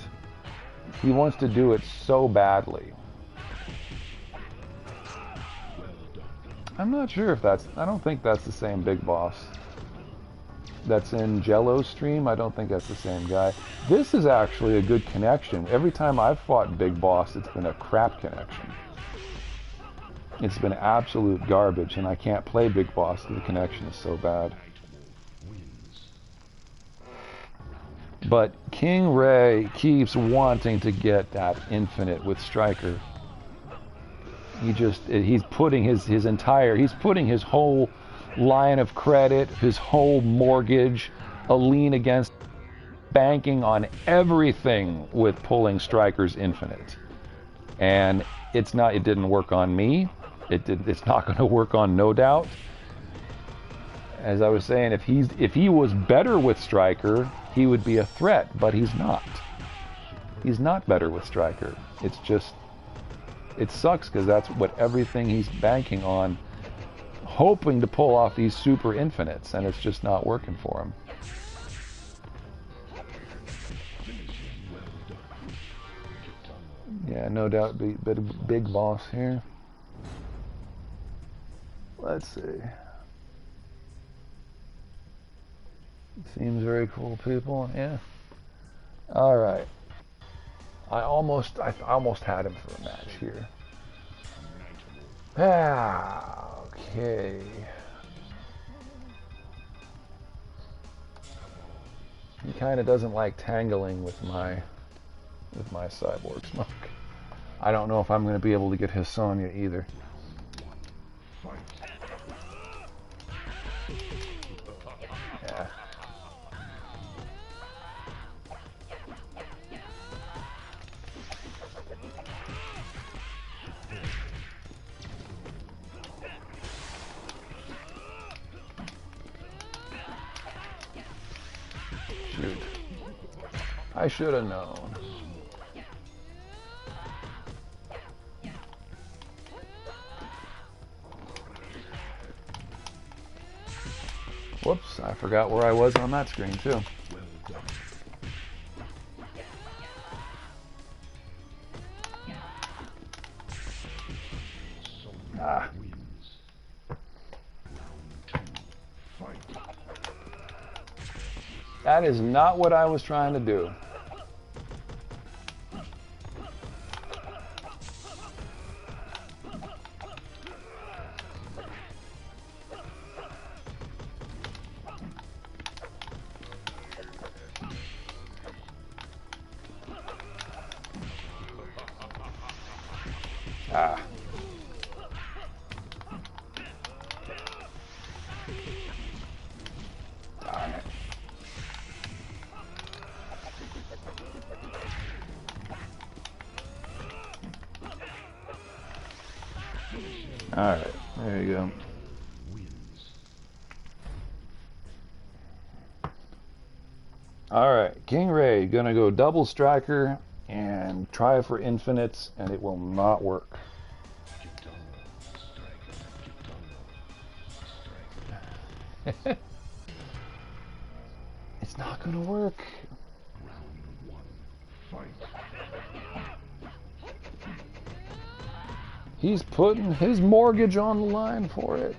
He wants to do it so badly. I'm not sure if that's... I don't think that's the same big boss. That's in Jello's stream. I don't think that's the same guy. This is actually a good connection. Every time I've fought Big Boss, it's been a crap connection. It's been absolute garbage, and I can't play Big Boss because the connection is so bad. But King Ray keeps wanting to get that infinite with Striker. He's putting he's putting his whole line of credit, his whole mortgage, a lien against, banking on everything with pulling Striker's Infinite. And it didn't work on me. It's not going to work on NoDoubt. As I was saying, if he was better with Striker, he would be a threat, but he's not. He's not better with Striker. It's just, it sucks because that's what everything he's banking on, hoping to pull off these super infinites, and it's just not working for him. Yeah, NoDoubt, big boss here. Let's see. Seems very cool, people. Yeah. All right. I almost had him for a match here. Ah, okay. He kind of doesn't like tangling with my cyborg smoke. I don't know if I'm going to be able to get his Sonya either. Yeah. Shoot. I should have known. Whoops, I forgot where I was on that screen too. Ah. That is not what I was trying to do. Ah. Darn it. All right, there you go. Alright, King Ray, gonna go double striker and try for infinites, and it will not work. It's not gonna work. Round 1, fight. He's putting his mortgage on the line for it.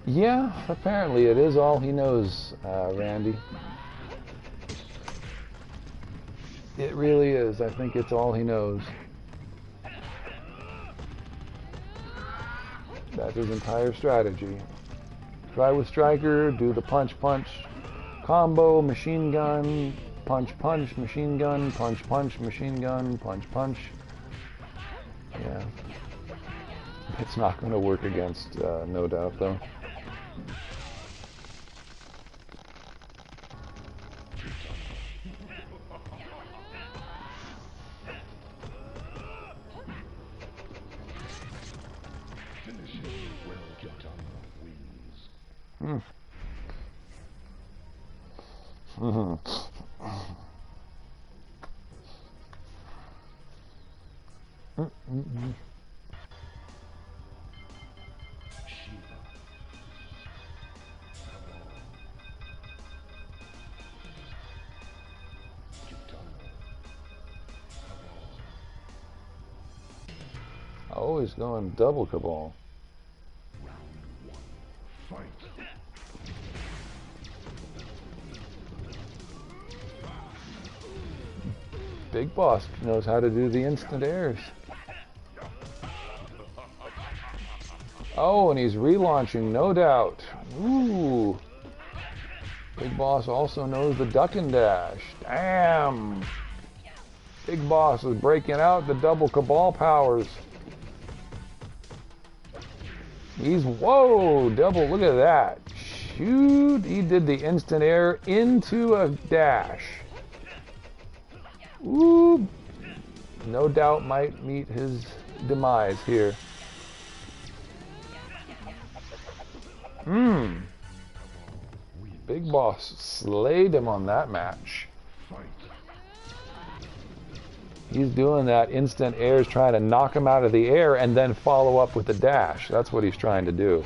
Yeah, apparently it is all he knows, Randy. It really is. I think it's all he knows. That's his entire strategy. Try with striker, do the punch-punch combo, machine gun, punch-punch, machine gun, punch-punch, machine gun, punch-punch. Yeah. It's not going to work against NoDoubt, though. Oh, he's going double Kabal. Round 1, fight. Big Boss knows how to do the instant airs. Oh, and he's relaunching NoDoubt. Ooh. Big Boss also knows the duck and dash. Damn. Big Boss is breaking out the double Kabal powers. He's, whoa, double, look at that. Shoot, he did the instant air into a dash. Ooh, NoDoubt might meet his demise here. Big Boss slayed him on that match. He's doing that instant airs, trying to knock him out of the air and then follow up with the dash. That's what he's trying to do.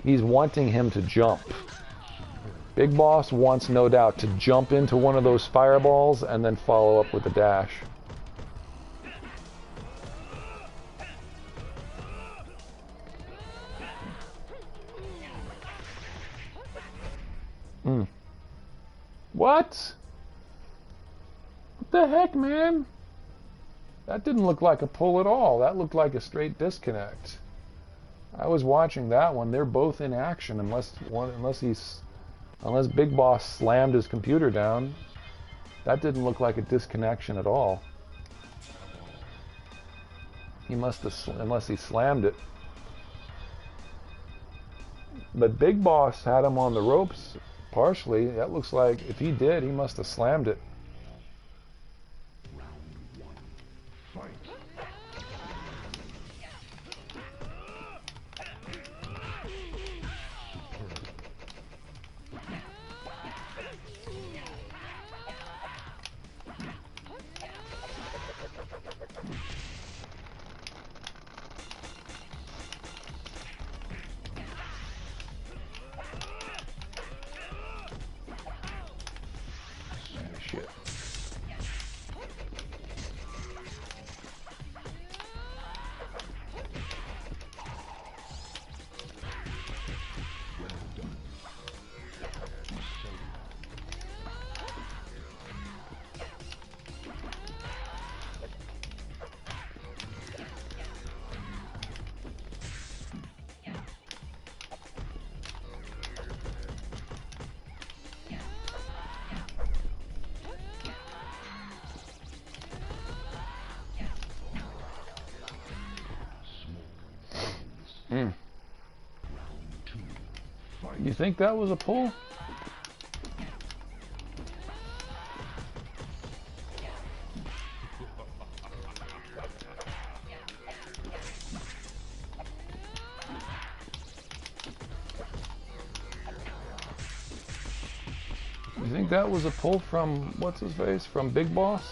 He's wanting him to jump. Big Boss wants NoDoubt to jump into one of those fireballs and then follow up with the dash. What? What the heck, man? That didn't look like a pull at all. That looked like a straight disconnect. I was watching that one. They're both in action unless Big Boss slammed his computer down. That didn't look like a disconnection at all. He must have, unless he slammed it. But Big Boss had him on the ropes partially. That looks like if he did, he must have slammed it. Shit. You think that was a pull? You think that was a pull from, what's his face, from Big Boss?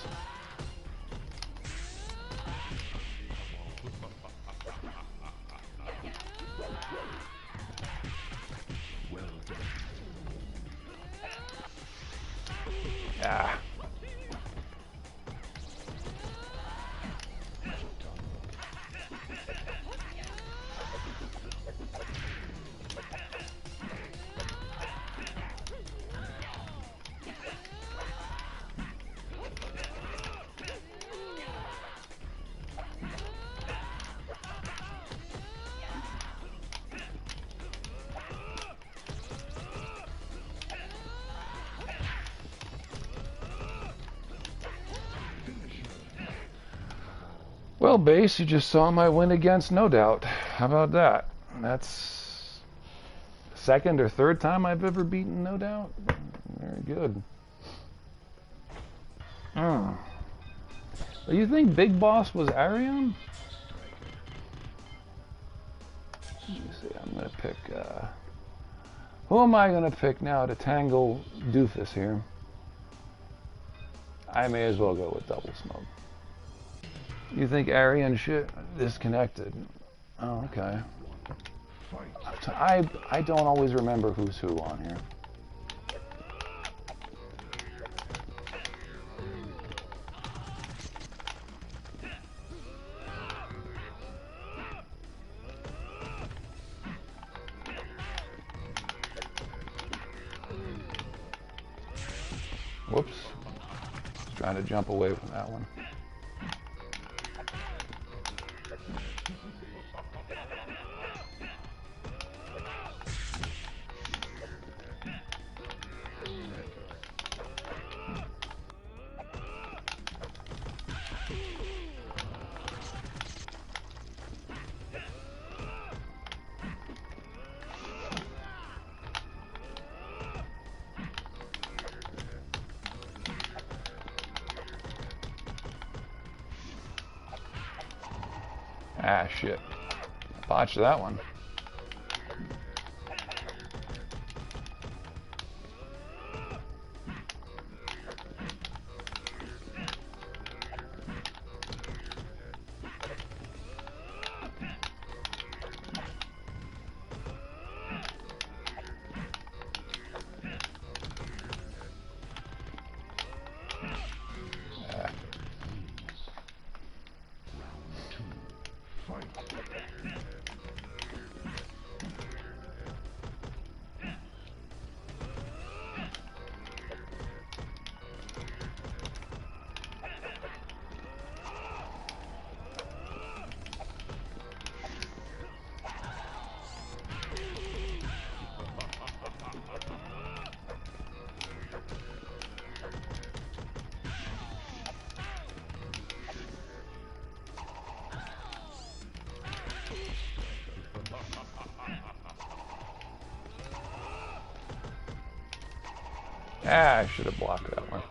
Ah. Well, Base, you just saw my win against NoDoubt. How about that? That's the second or third time I've ever beaten NoDoubt. Very good. Oh. You think Big Boss was Arion? Let me see, I'm going to pick... who am I going to pick now to tangle Doofus here? I may as well go with Double Smoke. You think Arion shit disconnected? Oh, okay. I don't always remember who's who on here. Whoops. I was trying to jump away from that one. Ah, shit. Botched that one. Ah, I should have blocked that one.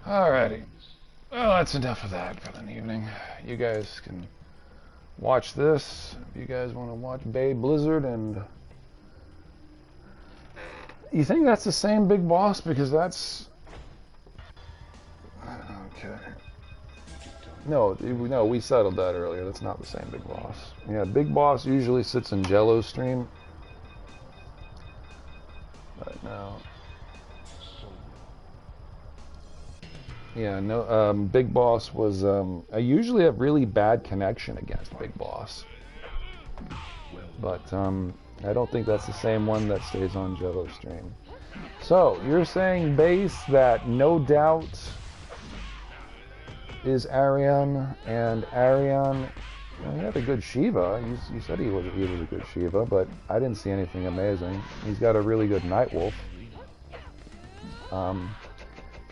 Alrighty. Well, that's enough of that for the evening. You guys can watch this. If you guys want to watch Bay Blizzard, and you think that's the same big boss? Because that's okay. No, we settled that earlier. That's not the same big boss. Yeah, big boss usually sits in Jello stream. But no. Yeah, no. Big Boss was. I usually have really bad connection against Big Boss, but I don't think that's the same one that stays on Jello stream. So you're saying, Base, that NoDoubt is Arian, and Arian, he had a good Shiva. You said he was a good Shiva, but I didn't see anything amazing. He's got a really good Nightwolf.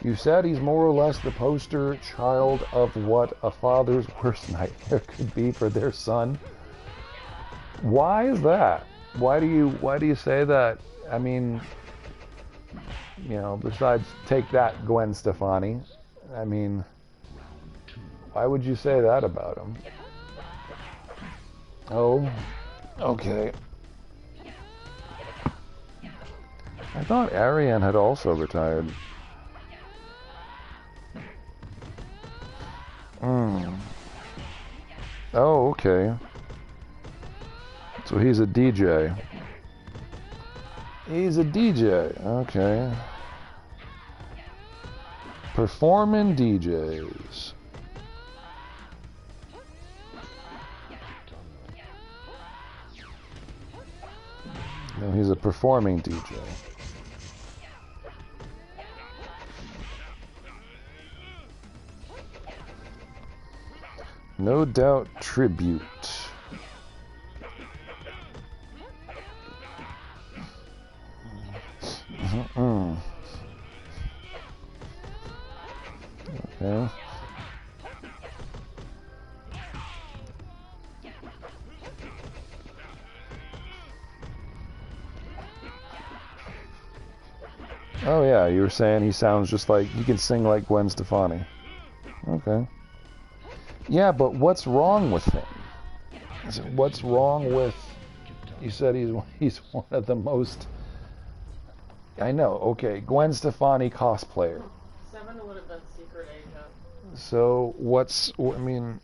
You said he's more or less the poster child of what a father's worst nightmare could be for their son. Why is that? Why do you say that? I mean, you know, besides take that, Gwen Stefani. I mean, why would you say that about him? Oh, okay. I thought Arian had also retired. Oh, okay. So he's a DJ. He's a DJ, okay. Performing DJs. No, he's a performing DJ. NoDoubt tribute. Okay. Oh yeah, you were saying he sounds just like, he can sing like Gwen Stefani. Okay. Yeah, but what's wrong with him? What's wrong with... You said he's one of the most... I know, okay, Gwen Stefani cosplayer. 7 would have been Secret Agent. So I mean,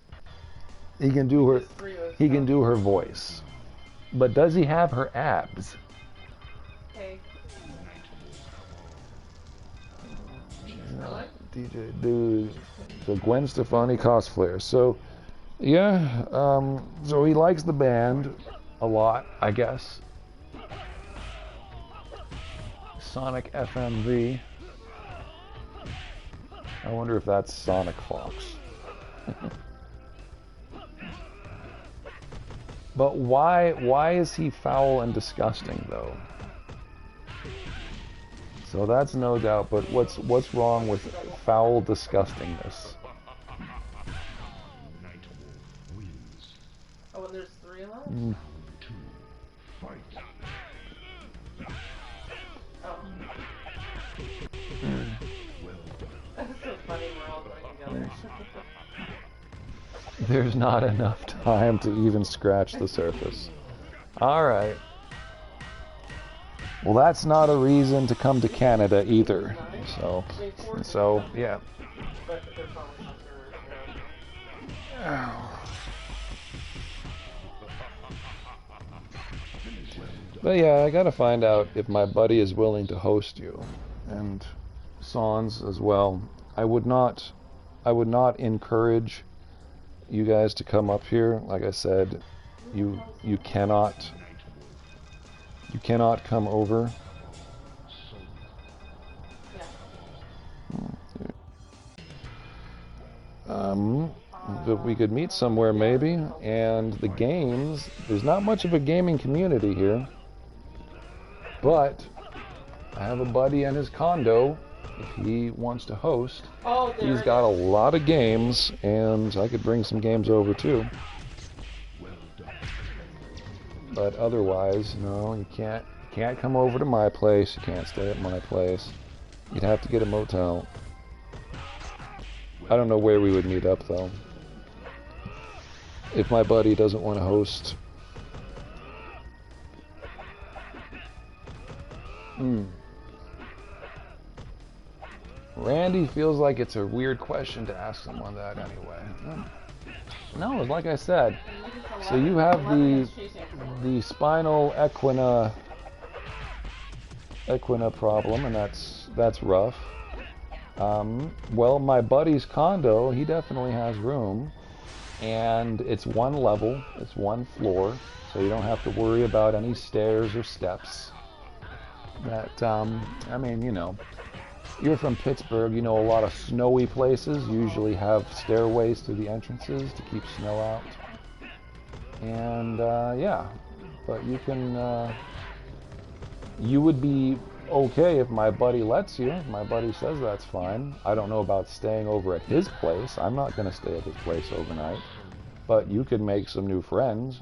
he can do her voice. But does he have her abs? Hey. DJ, dude. So Gwen Stefani cosplayer. So, yeah, so he likes the band a lot, I guess. Sonic FMV. I wonder if that's Sonic Fox. But why is he foul and disgusting though? So that's NoDoubt, but what's wrong with foul disgustingness? Oh, and there's 3 of them? Oh. That's so funny, we're all going together. There's not enough time to even scratch the surface. Alright. Well, that's not a reason to come to Canada either. So yeah. But they're probably not But yeah, I gotta find out if my buddy is willing to host you, and Sans as well. I would not encourage you guys to come up here. Like I said, you cannot come over. But we could meet somewhere maybe. And the games, there's not much of a gaming community here. But I have a buddy in his condo. If he wants to host, he's got a lot of games, and I could bring some games over too. But otherwise, no, you can't come over to my place. You can't stay at my place. You'd have to get a motel. I don't know where we would meet up though. If my buddy doesn't want to host. Randy feels like it's a weird question to ask someone that anyway. No, like I said. So you have the spinal equina problem, and that's rough. Well, my buddy's condo, he definitely has room, and it's one level, it's one floor, so you don't have to worry about any stairs or steps. That, I mean, you know, you're from Pittsburgh, you know a lot of snowy places usually have stairways to the entrances to keep snow out. And, yeah, but you can, you would be okay if my buddy lets you. If my buddy says that's fine. I don't know about staying over at his place. I'm not going to stay at his place overnight. But you could make some new friends.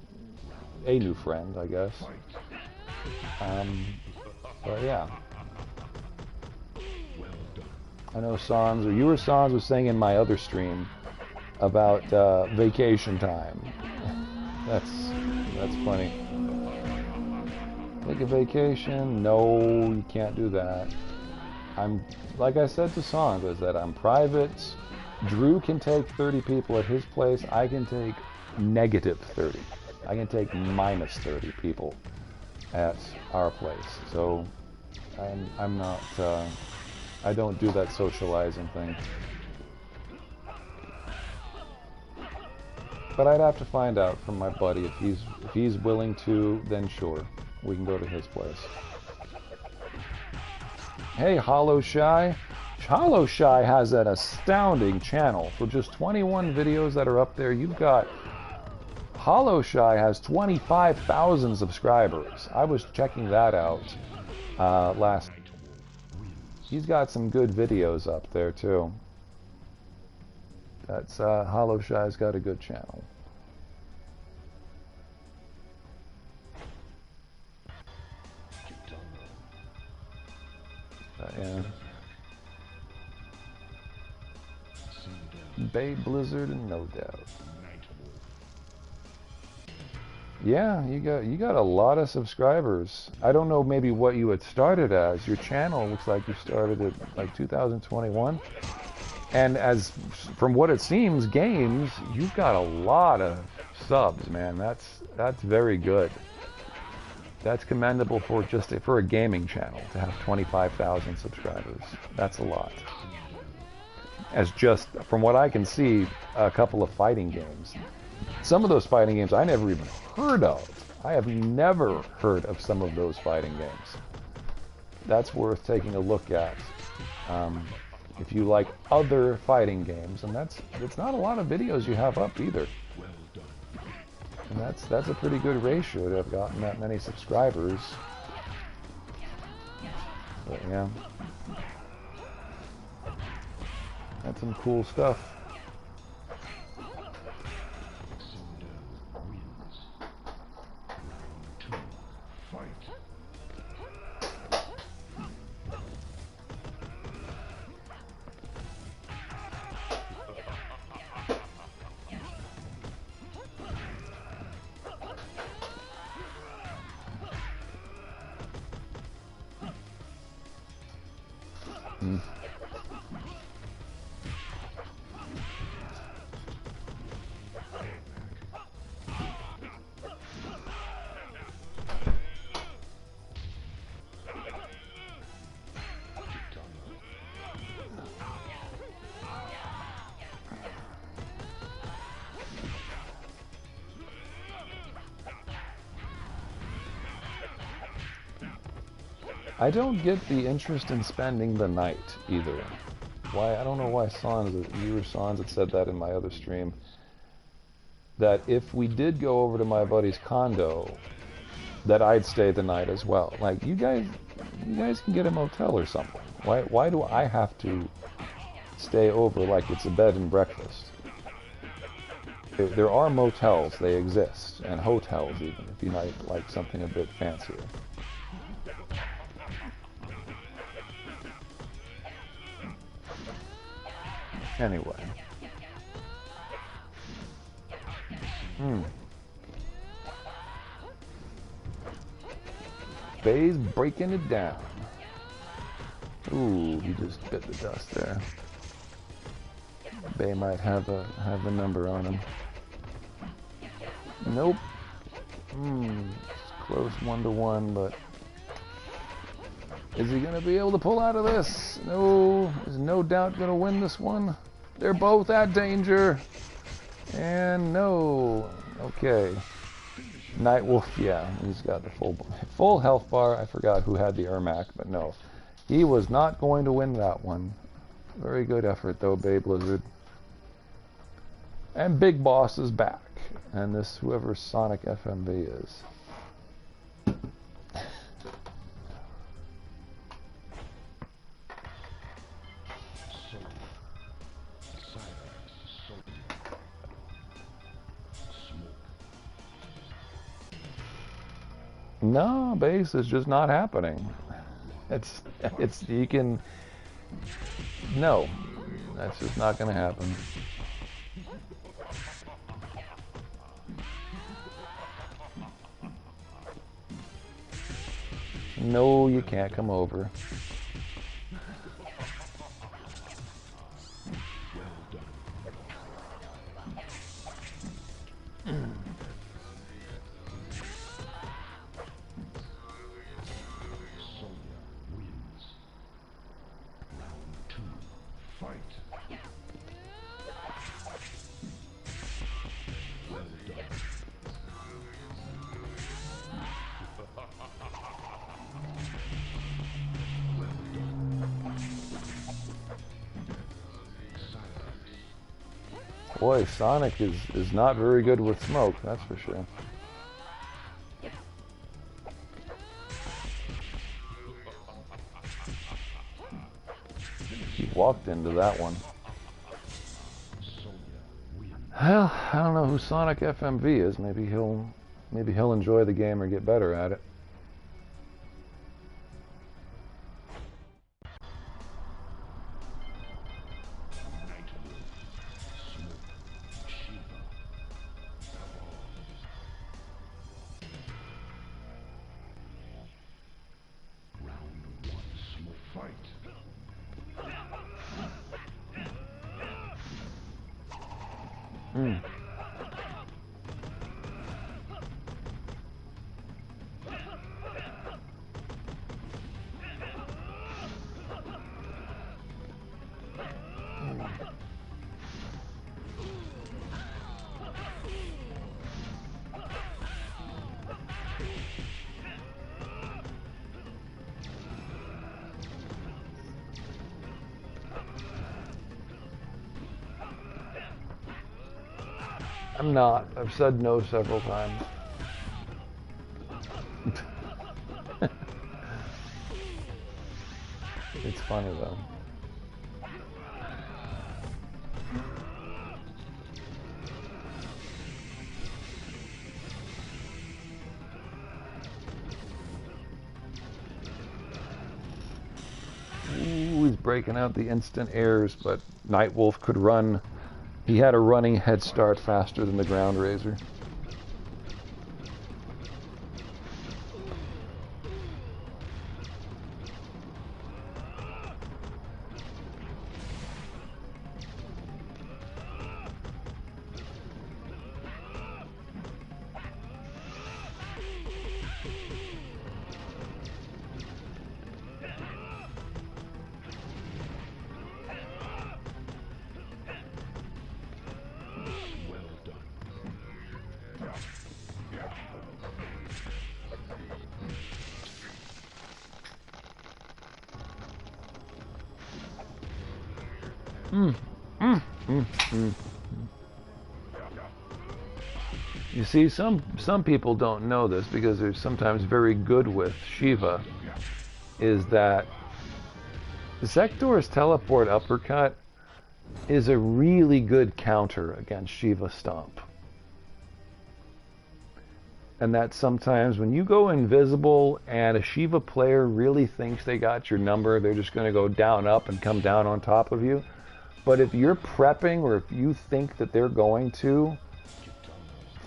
A new friend, I guess. But yeah. I know Sans, or you or Sans was saying in my other stream about vacation time. That's funny. Take a vacation? No, you can't do that. I'm, like I said to Sans, is that I'm private. Drew can take 30 people at his place. I can take negative 30. I can take minus 30 people at our place. So I'm not, I don't do that socializing thing. But I'd have to find out from my buddy if he's willing to, then sure. We can go to his place. Hey, Hollow Shy. Hollow Shy has an astounding channel. For just 21 videos that are up there, you've got... Hollow Shy has 25,000 subscribers. I was checking that out last... He's got some good videos up there, too. That's, Hollow Shy's got a good channel. Yeah. Bay Blizzard and NoDoubt. Yeah, you got a lot of subscribers. I don't know maybe what you had started as. Your channel looks like you started at like 2021. And as from what it seems, games, you've got a lot of subs, man. That's very good. That's commendable for for a gaming channel to have 25,000 subscribers. That's a lot. As just from what I can see, a couple of fighting games. Some of those fighting games I never even heard of. I have never heard of some of those fighting games. That's worth taking a look at. If you like other fighting games, and it's not a lot of videos you have up either. And that's a pretty good ratio to have gotten that many subscribers. But yeah. That's some cool stuff. I don't get the interest in spending the night either. Why? I don't know why you or Sans had said that in my other stream. That if we did go over to my buddy's condo, that I'd stay the night as well. Like you guys can get a motel or something. Why do I have to stay over like it's a bed and breakfast? There are motels, they exist, and hotels even, if you might like something a bit fancier. Anyway. Bay's breaking it down. Ooh, he just bit the dust there. Bay might have the number on him. Nope. It's close 1-1, but is he gonna be able to pull out of this? No, is No Doubt gonna win this one? They're both at danger. And no. Okay. Nightwolf, yeah, he's got the full health bar. I forgot who had the Ermac, but no. He was not going to win that one. Very good effort though, Bay Blizzard. And Big Boss is back. And this whoever Sonic FMV is. No, base is just not happening. It's you can no, that's just not going to happen. No, you can't come over. Boy, Sonic is not very good with smoke, that's for sure. He walked into that one. Well, I don't know who Sonic FMV is. Maybe he'll enjoy the game or get better at it. I'm not. I've said no several times. It's funny though. Ooh, he's breaking out the instant airs, but Nightwolf could run. He had a running head start faster than the Ground Razor. You see, some people don't know this because they're sometimes very good with Shiva, is that Zektor's teleport uppercut is a really good counter against Shiva Stomp. And that sometimes when you go invisible and a Shiva player really thinks they got your number, they're just going to go down up and come down on top of you. But if you're prepping, or if you think that they're going to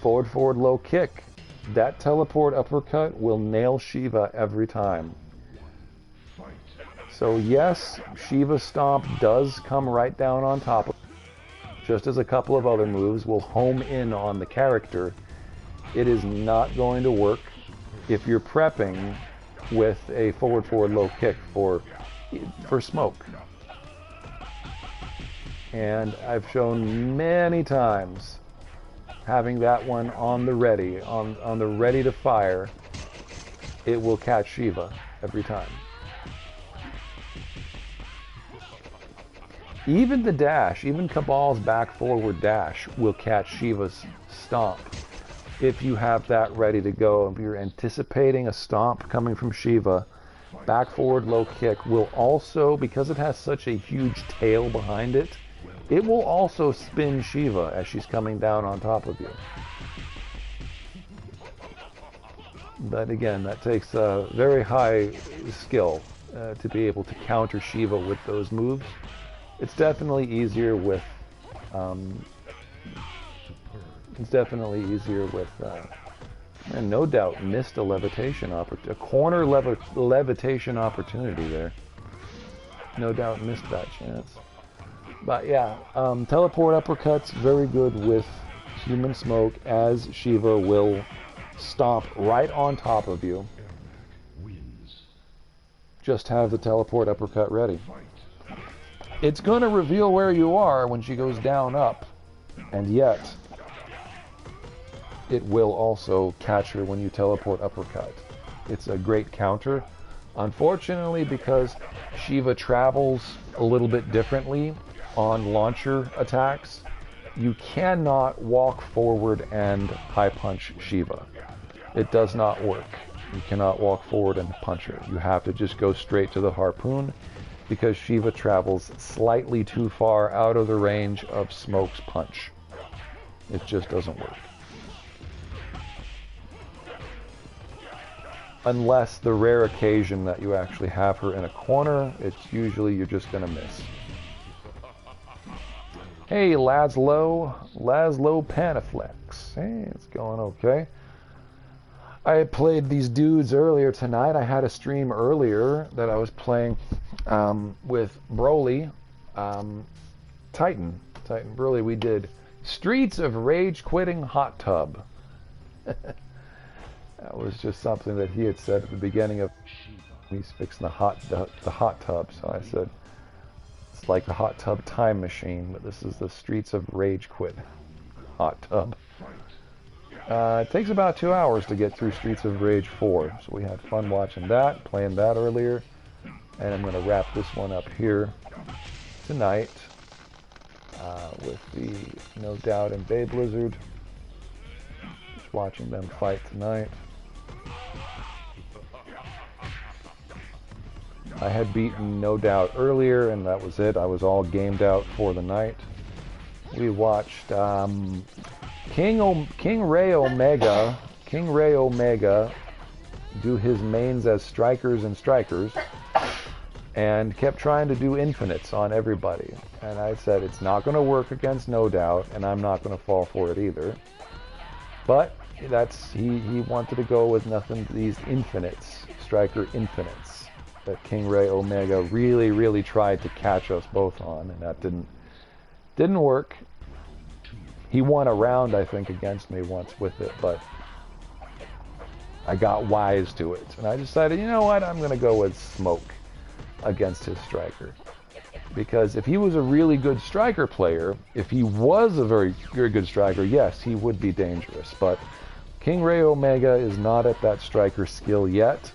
forward, low kick, that teleport uppercut will nail Shiva every time. So yes, Shiva Stomp does come right down on top of it, just as a couple of other moves will home in on the character. It is not going to work if you're prepping with a forward, low kick for smoke. And I've shown many times having that one on the ready, on the ready to fire, it will catch Shiva every time. Even the dash, even Kabal's back forward dash will catch Shiva's stomp if you have that ready to go. If you're anticipating a stomp coming from Shiva, back forward low kick will also, because it has such a huge tail behind it, it will also spin Shiva as she's coming down on top of you. But again, that takes a very high skill to be able to counter Shiva with those moves. It's definitely easier with and NoDoubt missed a levitation opportunity, a corner levitation opportunity there. NoDoubt missed that chance. But yeah, teleport uppercuts, very good with human smoke, as Shiva will stomp right on top of you. Just have the teleport uppercut ready. It's going to reveal where you are when she goes down up, and yet it will also catch her when you teleport uppercut. It's a great counter. Unfortunately, because Shiva travels a little bit differently on launcher attacks, you cannot walk forward and high punch Shiva. It does not work. You cannot walk forward and punch her. You have to just go straight to the harpoon, because Shiva travels slightly too far out of the range of Smoke's punch. It just doesn't work. Unless the rare occasion that you actually have her in a corner, it's usually you're just going to miss. Hey, Laszlo Panaflex. Hey, it's going okay. I played these dudes earlier tonight. I had a stream earlier that I was playing with Broly, Titan Broly. We did Streets of Rage Quitting Hot Tub. That was just something that he had said at the beginning of. He's fixing the hot tub, so I said it's like the hot tub time machine, but this is the Streets of Rage Quit Hot Tub. It takes about 2 hours to get through Streets of Rage 4, so we had fun watching that, playing that earlier, and I'm going to wrap this one up here tonight with the NoDoubt and Bay Blizzard. Just watching them fight tonight. I had beaten NoDoubt earlier, and that was it. I was all gamed out for the night. We watched King Ray Omega do his mains as strikers and kept trying to do infinites on everybody. And I said, it's not going to work against NoDoubt, and I'm not going to fall for it either. But he wanted to go with nothing these infinites, striker infinites, that King Ray Omega really tried to catch us both on, and that didn't work. He won a round, I think, against me once with it, but I got wise to it. And I decided, you know what, I'm going to go with Smoke against his striker. Because if he was a really good striker player, if he was a very good striker, yes, he would be dangerous. But King Ray Omega is not at that striker skill yet.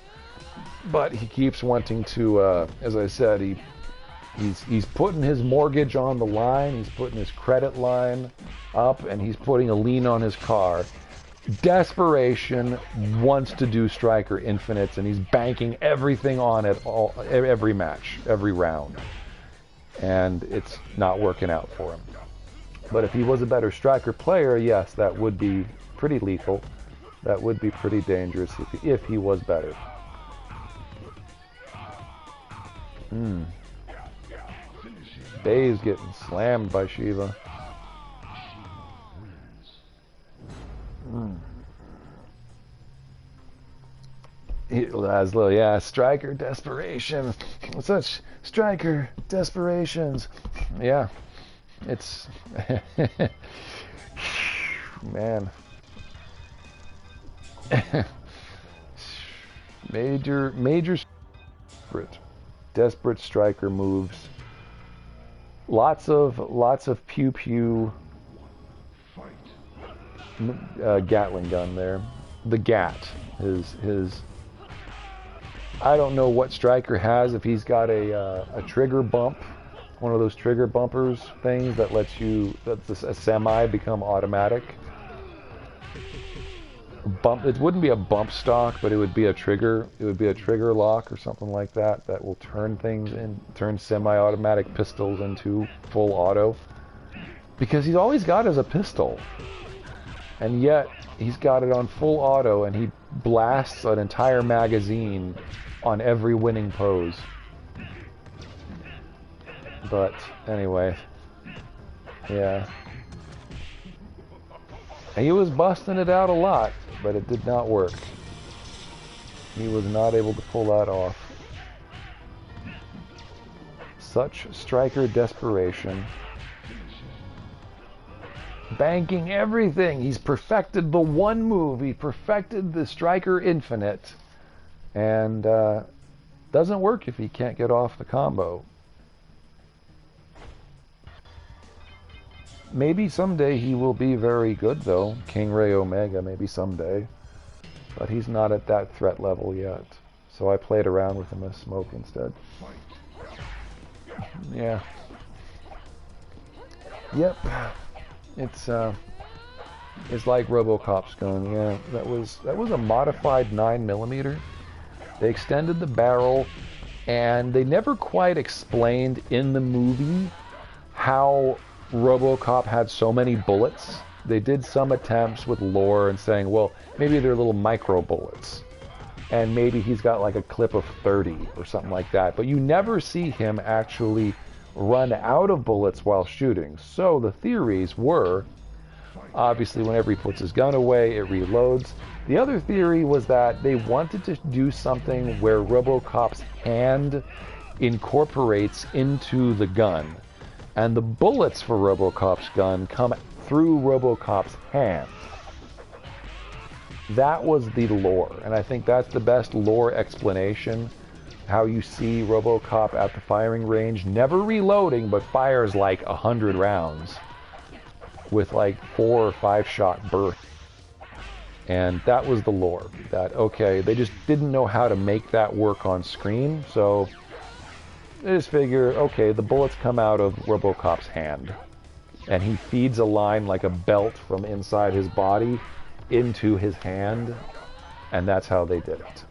But he keeps wanting to, as I said, he's putting his mortgage on the line, he's putting his credit line up, and he's putting a lien on his car. Desperation, wants to do striker infinites, and he's banking everything on it every match, every round. And it's not working out for him. But if he was a better striker player, yes, that would be pretty lethal. That would be pretty dangerous if he was better. Bay's getting slammed by Shiva. Laszlo, yeah, striker desperation. Such striker desperations. Yeah, it's man. major desperate striker moves. Lots of pew pew. Gatling gun there. The Gat, his. I don't know what striker has, if he's got a trigger bump, one of those trigger bumpers things that lets a semi become automatic. It wouldn't be a bump stock, but it would be a trigger lock or something like that will turn semi-automatic pistols into full auto. Because he's always got as a pistol. And yet he's got it on full auto and he blasts an entire magazine on every winning pose. But anyway, yeah. He was busting it out a lot, but it did not work. He was not able to pull that off. Such striker desperation. Banking everything. He's perfected the one move. He perfected the striker infinite. And doesn't work if he can't get off the combo. Maybe someday he will be very good though. King Ray Omega, maybe someday. But he's not at that threat level yet. So I played around with him as smoke instead. Yeah. Yep. It's like RoboCop's gun. Yeah, that was a modified 9mm. They extended the barrel, and they never quite explained in the movie how RoboCop had so many bullets. They did some attempts with lore and saying, well, maybe they're little micro bullets, and maybe he's got like a clip of 30 or something like that. But you never see him actually run out of bullets while shooting. So the theories were, obviously whenever he puts his gun away, it reloads. The other theory was that they wanted to do something where RoboCop's hand incorporates into the gun, and the bullets for RoboCop's gun come through RoboCop's hand. That was the lore, and I think that's the best lore explanation. How you see RoboCop at the firing range, never reloading, but fires like 100 rounds with like 4 or 5 shot bursts. And that was the lore. That, okay, they just didn't know how to make that work on screen, so they just figure, okay, the bullets come out of RoboCop's hand, and he feeds a line like a belt from inside his body into his hand, and that's how they did it.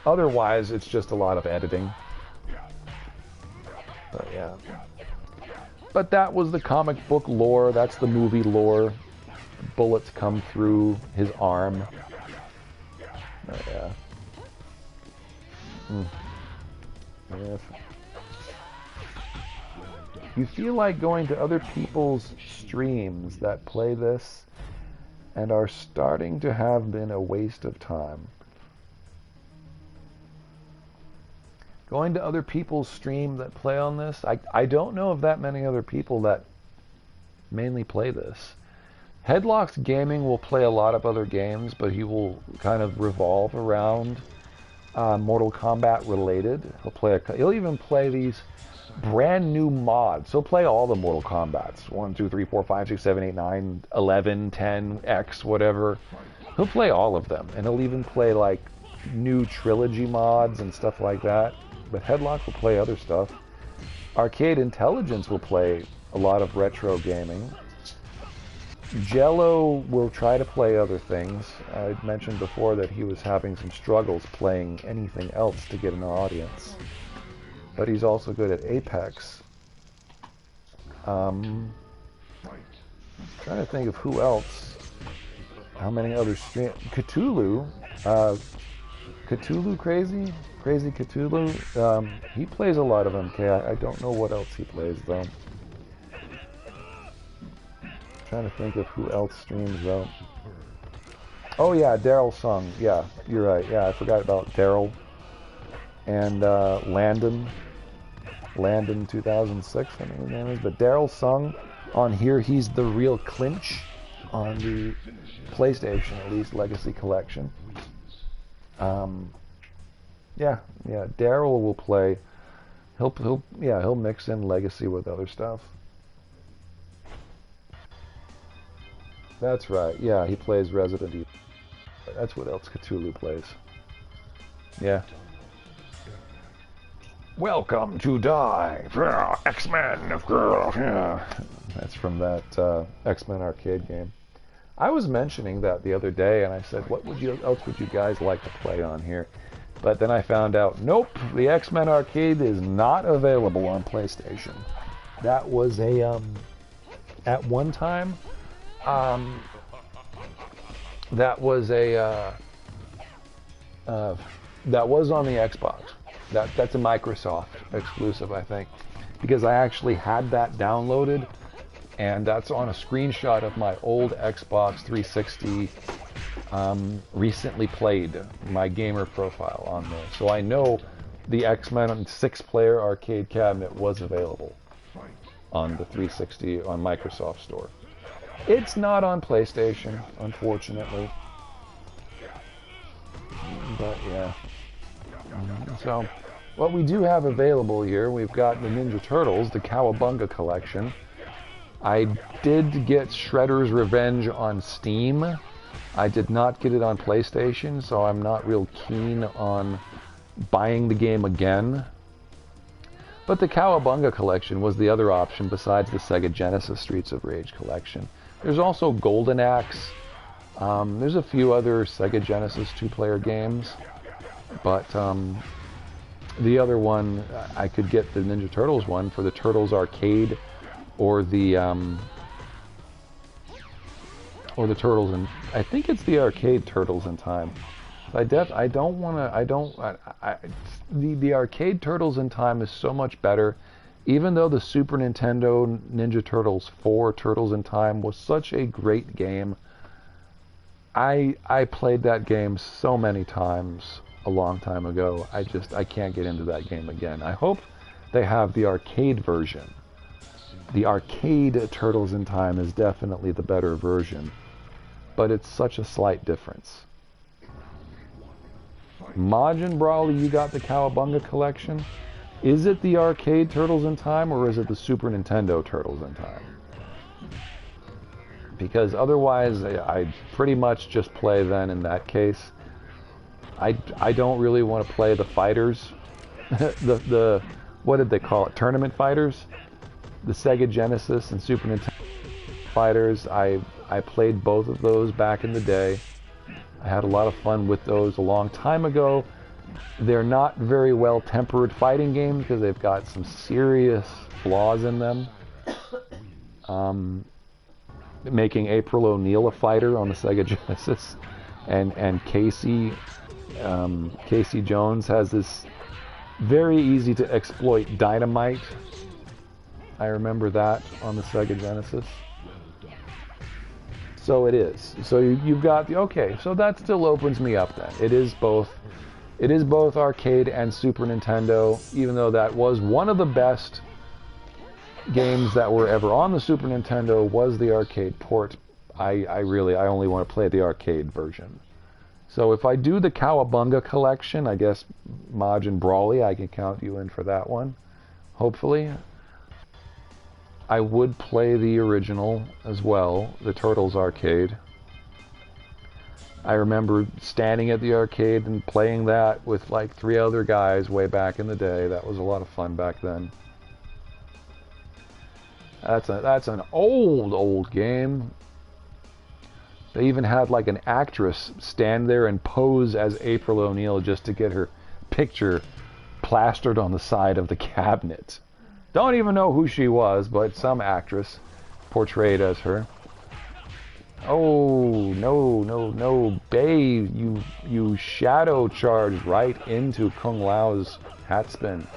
Otherwise, it's just a lot of editing. But yeah. But that was the comic book lore. That's the movie lore. Bullets come through his arm. Oh, yeah. Yes. You feel like going to other people's streams that play this and are starting to have been a waste of time. Going to other people's stream that play on this, I don't know of that many other people that mainly play this. Headlock's Gaming will play a lot of other games, but he will kind of revolve around Mortal Kombat related. He'll even play these brand new mods. He'll play all the Mortal Kombats. 1, 2, 3, 4, 5, 6, 7, 8, 9, 11, 10, X, whatever. He'll play all of them. And he'll even play like new trilogy mods and stuff like that. But Headlock will play other stuff. Arcade Intelligence will play a lot of retro gaming. Jello will try to play other things. I mentioned before that he was having some struggles playing anything else to get an audience. But he's also good at Apex. Trying to think of who else. How many other stream... Cthulhu. Cthulhu Crazy? Crazy Cthulhu? He plays a lot of MK. I don't know what else he plays, though. Trying to think of who else streams, though. Oh, yeah, Daryl Sung. Yeah, you're right. Yeah, I forgot about Daryl. And Landon. Landon 2006, I think his name is. But Daryl Sung, on here, he's the real clinch on the PlayStation, at least, Legacy Collection. Yeah, Daryl will play. He'll mix in Legacy with other stuff. That's right. Yeah, he plays Resident Evil. That's what else Cthulhu plays. Yeah. Welcome to Die, X-Men. Yeah. That's from that X-Men arcade game. I was mentioning that the other day, and I said, what else would you guys like to play on here? But then I found out, nope, the X-Men arcade is not available on PlayStation. That was a, at one time, that was on the Xbox. That's a Microsoft exclusive, I think, because I actually had that downloaded, and that's on a screenshot of my old Xbox 360 recently played, my gamer profile on there. So I know the X-Men 6-player arcade cabinet was available on the 360 on Microsoft Store. It's not on PlayStation, unfortunately. But yeah. So what we do have available here, we've got the Ninja Turtles, the Cowabunga Collection. I did get Shredder's Revenge on Steam. I did not get it on PlayStation, so I'm not real keen on buying the game again. But the Cowabunga Collection was the other option besides the Sega Genesis Streets of Rage Collection. There's also Golden Axe. There's a few other Sega Genesis 2-player games. But the other one, I could get the Ninja Turtles one for the Turtles Arcade, or the Turtles in, I think it's the arcade Turtles in Time. The arcade Turtles in Time is so much better, even though the Super Nintendo Ninja Turtles 4 Turtles in Time was such a great game. I played that game so many times a long time ago. I can't get into that game again. I hope they have the arcade version. The arcade Turtles in Time is definitely the better version, but it's such a slight difference. Majin Brawley, you got the Cowabunga Collection. Is it the arcade Turtles in Time, or is it the Super Nintendo Turtles in Time? Because otherwise, I pretty much just play then in that case. I don't really want to play the fighters, the what did they call it? Tournament fighters, the Sega Genesis and Super Nintendo fighters. I played both of those back in the day. I had a lot of fun with those a long time ago. They're not very well tempered fighting games because they've got some serious flaws in them. Making April O'Neil a fighter on the Sega Genesis, and Casey Jones has this very easy to exploit dynamite. I remember that on the Sega Genesis. So it is. So you've got the, okay, so that still opens me up then. It is both arcade and Super Nintendo, even though that was one of the best games that were ever on the Super Nintendo was the arcade port. I only want to play the arcade version. So if I do the Cowabunga Collection, I guess Majin Brawley, I can count you in for that one, hopefully. I would play the original as well, the Turtles arcade. I remember standing at the arcade and playing that with like 3 other guys way back in the day. That was a lot of fun back then. That's an old game. They even had like an actress stand there and pose as April O'Neil just to get her picture plastered on the side of the cabinet. Don't even know who she was, but some actress portrayed as her. Oh, no, Bay, you shadow charged right into Kung Lao's hat spin.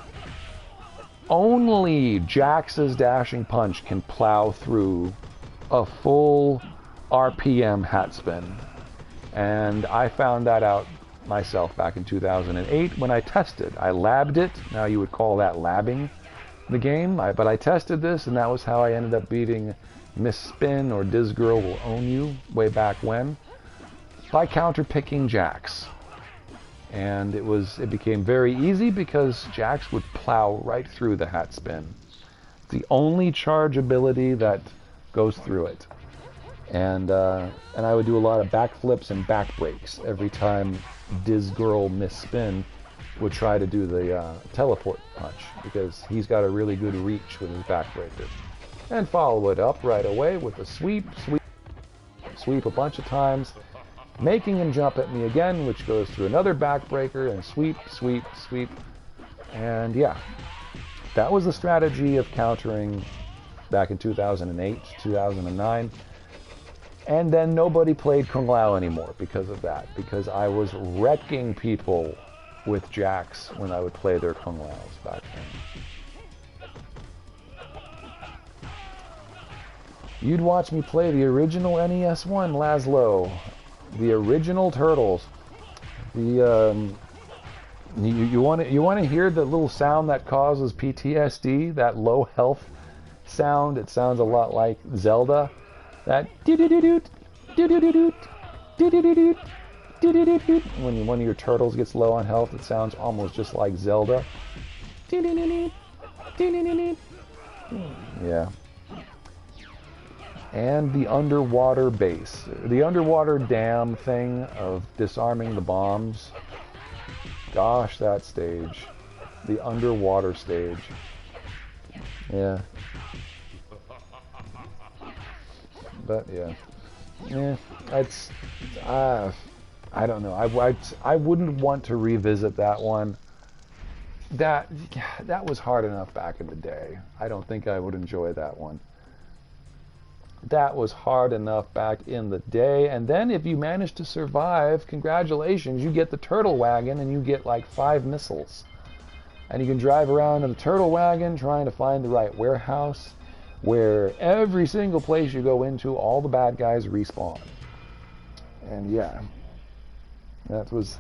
Only Jax's dashing punch can plow through a full RPM hat spin. And I found that out myself back in 2008 when I tested. I labbed it. Now you would call that labbing the game. But I tested this, and that was how I ended up beating Miss Spin or Diz Girl Will Own You way back when, by counter-picking Jax. And it became very easy because Jax would plow right through the hat spin. It's the only charge ability that goes through it. And I would do a lot of backflips and back breaks every time Diz Girl Miss Spin would try to do the teleport punch, because he's got a really good reach with his backbreaker. And follow it up right away with a sweep a bunch of times, making him jump at me again, which goes through another backbreaker, and sweep. And yeah, that was the strategy of countering back in 2008, 2009. And then nobody played Kung Lao anymore because of that, because I was wrecking people with Jax when I would play their Kung Laos back then. You'd watch me play the original NES one, Laszlo. The original Turtles. The you want to hear the little sound that causes PTSD? That low health sound. It sounds a lot like Zelda. That when one of your turtles gets low on health, it sounds almost just like Zelda. Yeah. And the underwater base. The underwater dam thing of disarming the bombs. Gosh, that stage. The underwater stage. Yeah. But yeah. It's I don't know. I wouldn't want to revisit that one. That was hard enough back in the day. I don't think I would enjoy that one. That was hard enough back in the day. And then if you manage to survive, congratulations, you get the turtle wagon and you get like 5 missiles. And you can drive around in the turtle wagon trying to find the right warehouse, where every single place you go into, all the bad guys respawn. And yeah,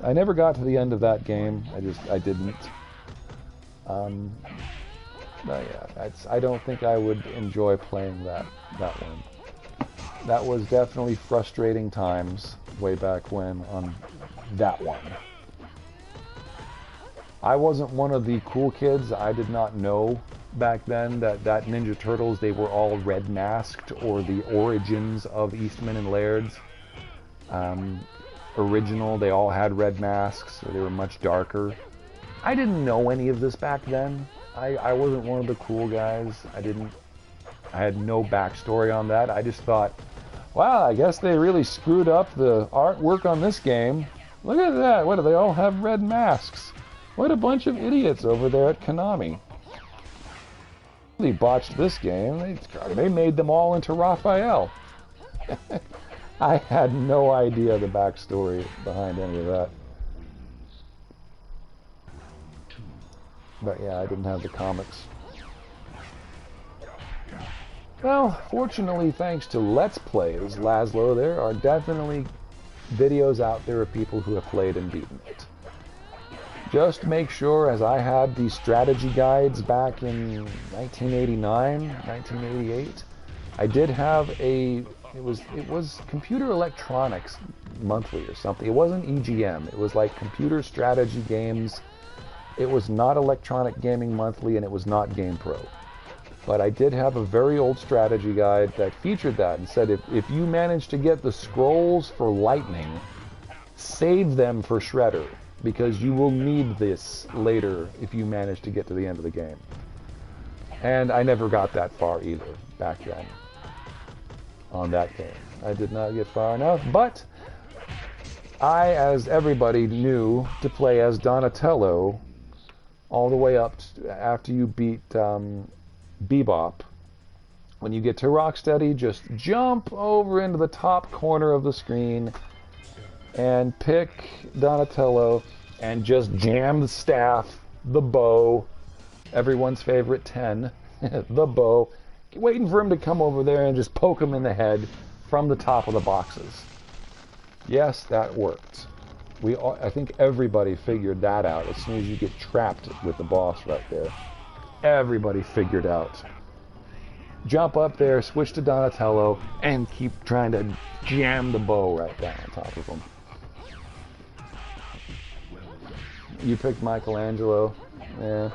I never got to the end of that game. I didn't. But yeah, I don't think I would enjoy playing that one. That was definitely frustrating times way back when on that one. I wasn't one of the cool kids. I did not know back then that Ninja Turtles, they were all red masked, or the origins of Eastman and Laird's original, they all had red masks, or they were much darker. I didn't know any of this back then. I wasn't one of the cool guys. I had no backstory on that. I just thought, wow, I guess they really screwed up the artwork on this game. Look at that. What do they all have red masks? What a bunch of idiots over there at Konami. They botched this game. They made them all into Raphael. I had no idea the backstory behind any of that. But yeah, I didn't have the comics. Well, fortunately, thanks to Let's Plays, Laszlo, there are definitely videos out there of people who have played and beaten it. Just make sure, as I had these strategy guides back in 1989, 1988, I did have it was Computer Electronics Monthly or something. It wasn't EGM. It was like Computer Strategy Games. It was not Electronic Gaming Monthly, and it was not GamePro. But I did have a very old strategy guide that featured that and said if you manage to get the scrolls for Lightning, save them for Shredder, because you will need this later if you manage to get to the end of the game. And I never got that far either back then on that game. I did not get far enough, but I, as everybody knew, to play as Donatello all the way up after you beat Bebop, When you get to Rocksteady, just jump over into the top corner of the screen and pick Donatello and just jam the staff, the bow, everyone's favorite 10, the bow, waiting for him to come over there and just poke him in the head from the top of the boxes. Yes, that worked. I think everybody figured that out as soon as you get trapped with the boss right there. Everybody figured out. Jump up there, switch to Donatello, and keep trying to jam the bow right down on top of him. You picked Michelangelo. Yeah.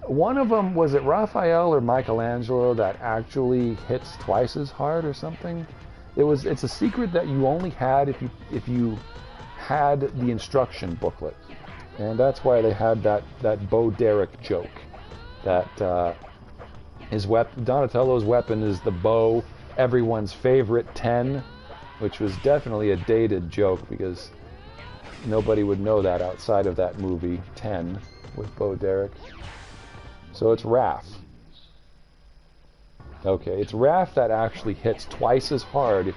One of them, was it Raphael or Michelangelo that actually hits twice as hard or something? It's a secret that you only had if you had the instruction booklet. And that's why they had that Bo Derek joke. That Donatello's weapon is the bow, everyone's favorite 10, which was definitely a dated joke because nobody would know that outside of that movie 10 with Bo Derek. So it's Raph. Okay, it's Raph that actually hits twice as hard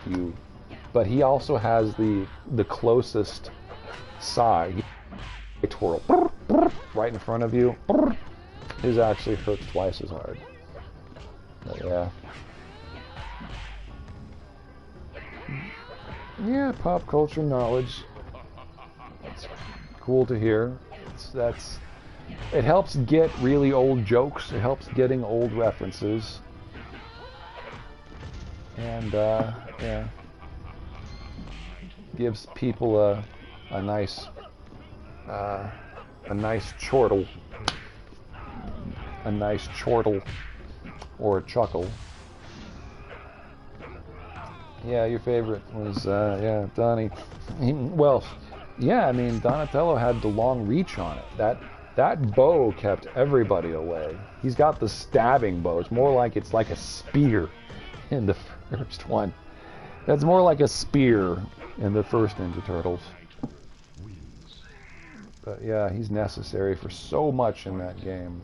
but he also has the closest side. He twirl right in front of you. His actually hurts twice as hard. But yeah. Yeah, pop culture knowledge. It's cool to hear. It helps get really old jokes. It helps getting old references. And yeah, gives people a nice chortle, or a chuckle. Yeah, your favorite was yeah, Donnie. Well, yeah, I mean Donatello had the long reach on it. That bow kept everybody away. He's got the stabbing bow. It's like a spear in the first one. That's more like a spear in the first Ninja Turtles. But yeah, he's necessary for so much in that game.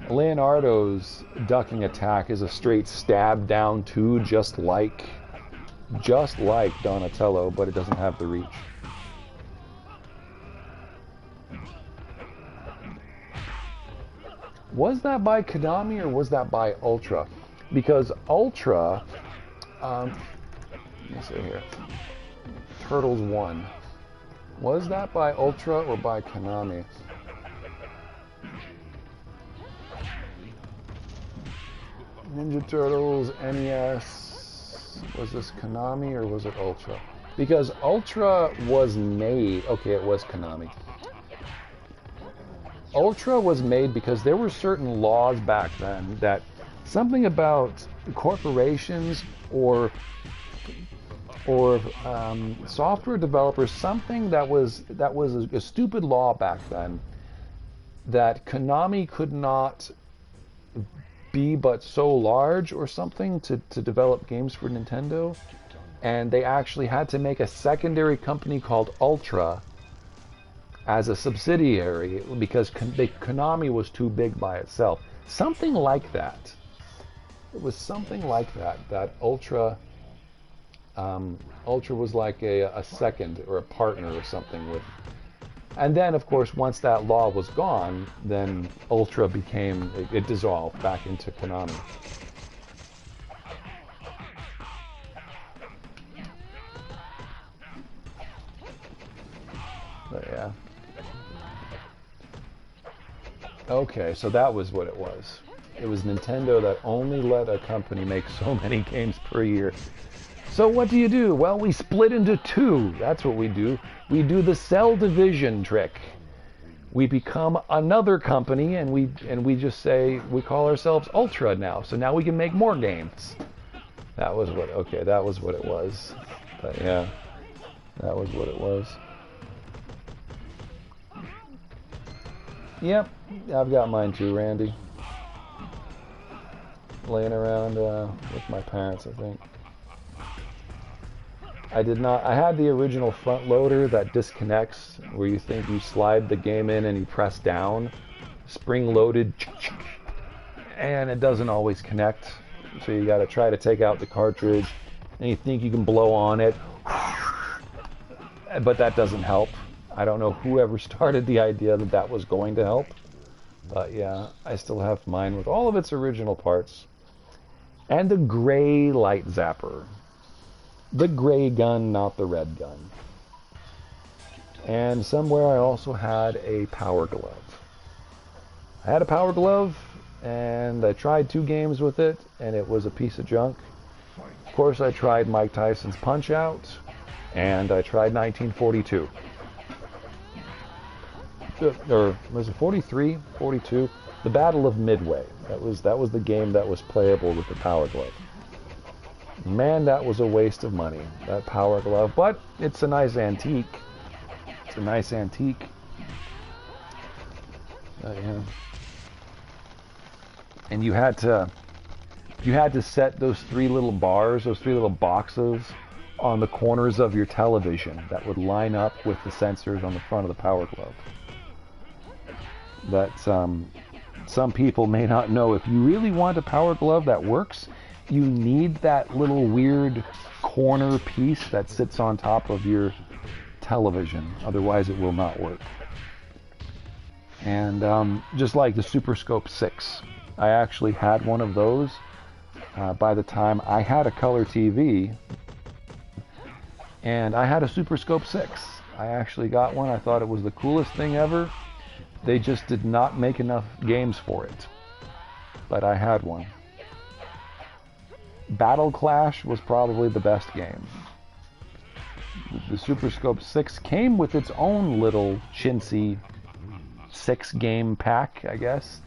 Leonardo's ducking attack is a straight stab down too, just like Donatello, but it doesn't have the reach. Was that by Konami or was that by Ultra? Because Ultra, let me see here, Turtles 1. Was that by Ultra or by Konami? Ninja Turtles, NES, was this Konami or was it Ultra? Because Ultra was made, okay, it was Konami. Ultra was made because there were certain laws back then that something about corporations or software developers, something that was a stupid law back then, that Konami could not be but so large or something to develop games for Nintendo, and they actually had to make a secondary company called Ultra as a subsidiary because Konami was too big by itself. Something like that. It was something like that Ultra was like a second or a partner or something with. And then, of course, once that law was gone, then Ultra it dissolved back into Konami. But yeah. Okay, so that was what it was. It was Nintendo that only let a company make so many games per year. So what do? Well, we split into two. That's what we do. We do the cell division trick. We become another company, and we just say we call ourselves Ultra now. So now we can make more games. That was what it was. But yeah, that was what it was. Yep, I've got mine too, Randy. Laying around with my parents, I think. I had the original front loader that disconnects, where you think you slide the game in and you press down, spring loaded, and it doesn't always connect. So you got to try to take out the cartridge, and you think you can blow on it, but that doesn't help. I don't know whoever started the idea that that was going to help, but yeah, I still have mine with all of its original parts. And the gray light zapper. The gray gun, not the red gun. And somewhere I also had a power glove. I had a power glove, and I tried 2 games with it, and it was a piece of junk. Of course, I tried Mike Tyson's Punch-Out, and I tried 1942. Or was it 43, 42? The Battle of Midway. That was the game that was playable with the power glove. Man, that was a waste of money, that power glove. But it's a nice antique. It's a nice antique. Yeah. And you had to set those 3 little bars, those 3 little boxes on the corners of your television that would line up with the sensors on the front of the power glove. That some people may not know. If you really want a power glove that works, you need that little weird corner piece that sits on top of your television. Otherwise, it will not work. And just like the Super Scope 6, I actually had one of those by the time I had a color TV, and I had a Super Scope 6. I actually got one. I thought it was the coolest thing ever. They just did not make enough games for it. But I had one. Battle Clash was probably the best game. The Super Scope 6 came with its own little chintzy 6-game pack, I guess.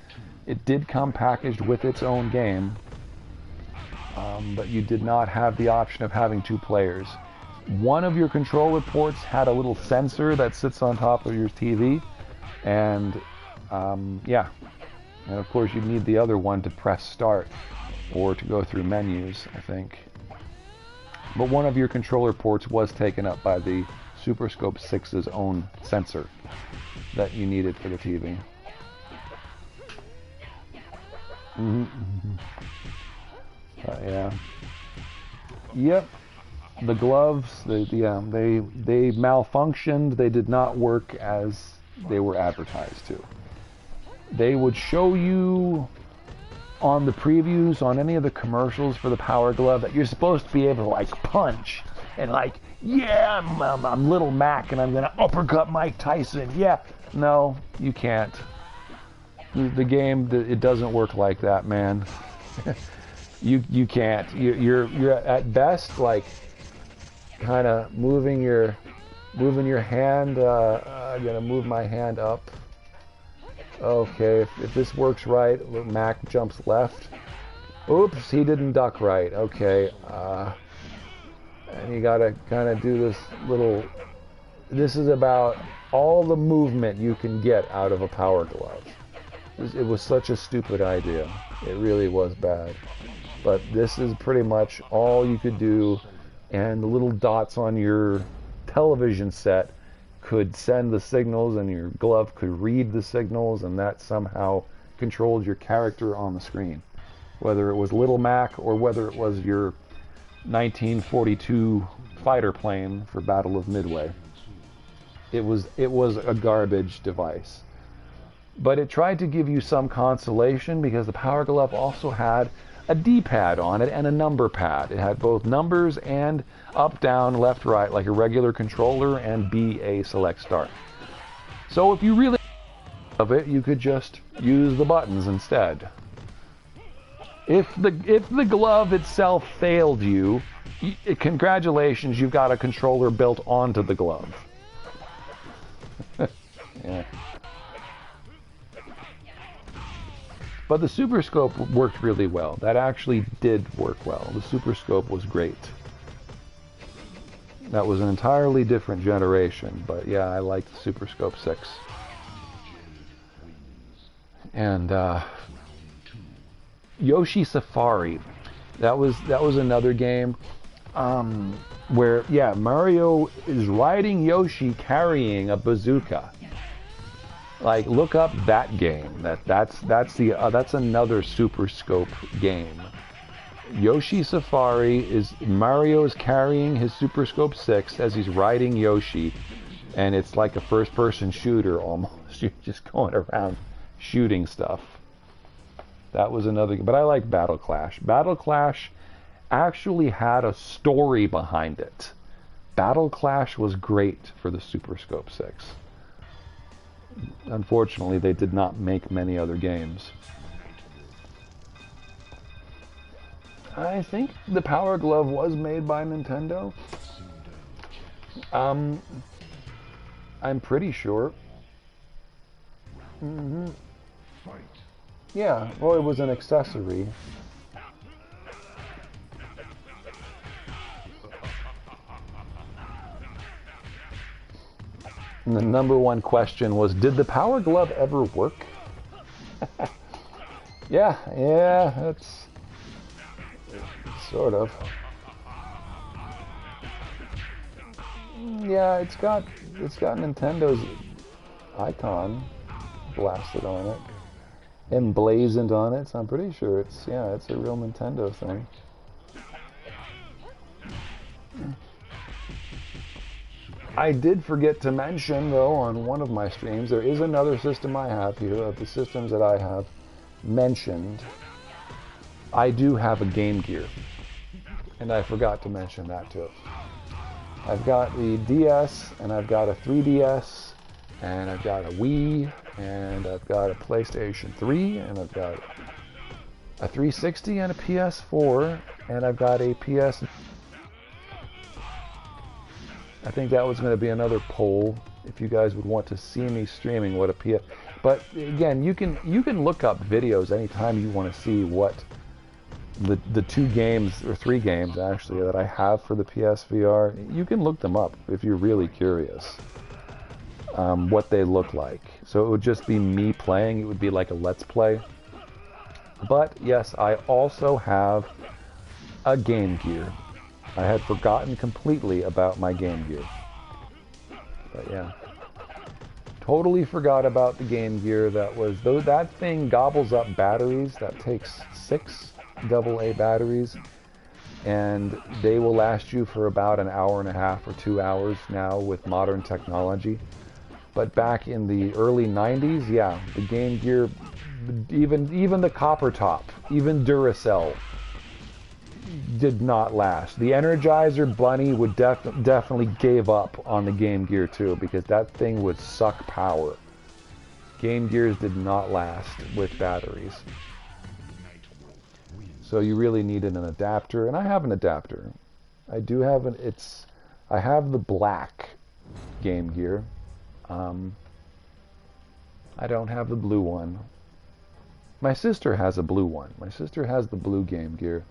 It did come packaged with its own game. But you did not have the option of having 2 players. One of your controller ports had a little sensor that sits on top of your TV. And yeah, and of course you need the other one to press start or to go through menus, I think. But one of your controller ports was taken up by the Super Scope 6's own sensor that you needed for the TV. Yeah. Yep. The gloves, they malfunctioned. They did not work as they were advertised to. They would show you on the previews, on any of the commercials for the Power Glove, that you're supposed to be able to like punch and like, yeah, I'm Little Mac and I'm gonna uppercut Mike Tyson. Yeah, no, you can't. The game, it doesn't work like that, man. you can't. You're at best like kind of moving your hand. I'm gonna move my hand up. Okay, if this works right, Mac jumps left. Oops, he didn't duck right. Okay, and you gotta kind of do this little. This is about all the movement you can get out of a Power Glove. It was such a stupid idea. It really was bad. But this is pretty much all you could do, and the little dots on your television set could send the signals, and your glove could read the signals, and that somehow controlled your character on the screen. Whether it was Little Mac or whether it was your 1942 fighter plane for Battle of Midway. It was a garbage device. But it tried to give you some consolation because the Power Glove also had a D-pad on it and a number pad. It had both numbers and up, down, left, right, like a regular controller, and B, A, select, start. So if you really of it, you could just use the buttons instead. If the glove itself failed you, congratulations, you've got a controller built onto the glove. Yeah. But the Super Scope worked really well. That actually did work well. The Super Scope was great. That was an entirely different generation, but yeah, I liked the Super Scope 6. And Yoshi Safari, that was another game where, yeah, Mario is riding Yoshi carrying a bazooka. Like, look up that game. That's another Super Scope game. Yoshi Safari is Mario's carrying his Super Scope 6 as he's riding Yoshi, and it's like a first-person shooter almost. You're just going around shooting stuff. That was another. But I like Battle Clash. Battle Clash actually had a story behind it. Battle Clash was great for the Super Scope 6. Unfortunately, they did not make many other games. I think the Power Glove was made by Nintendo. I'm pretty sure. Yeah, well, it was an accessory. And the number one question was, did the Power Glove ever work? yeah, it's sort of. Yeah, it's got Nintendo's icon blasted on it, emblazoned on it. So I'm pretty sure it's a real Nintendo thing. I did forget to mention, though, on one of my streams, there is another system I have here. Of the systems that I have mentioned, I do have a Game Gear. And I forgot to mention that, too. I've got the DS, and I've got a 3DS, and I've got a Wii, and I've got a PlayStation 3, and I've got a 360 and a PS4, and I've got a PS... I think that was going to be another poll if you guys would want to see me streaming what a PS. But again, you can look up videos anytime you want to see what the 2 games or 3 games actually that I have for the PSVR. You can look them up if you're really curious what they look like. So it would just be me playing. It would be like a Let's Play. But yes, I also have a Game Gear. I had forgotten completely about my Game Gear. But yeah. Totally forgot about the Game Gear. That thing gobbles up batteries. That takes 6 AA batteries. And they will last you for about an hour and a half or 2 hours now with modern technology. But back in the early 90s, yeah, the Game Gear, even the copper top, even Duracell, did not last. The Energizer Bunny would definitely gave up on the Game Gear too, because that thing would suck power. Game Gears did not last with batteries. So you really needed an adapter, and I have an adapter. I do have I have the black Game Gear. I don't have the blue one. My sister has a blue one. My sister has the blue Game Gear.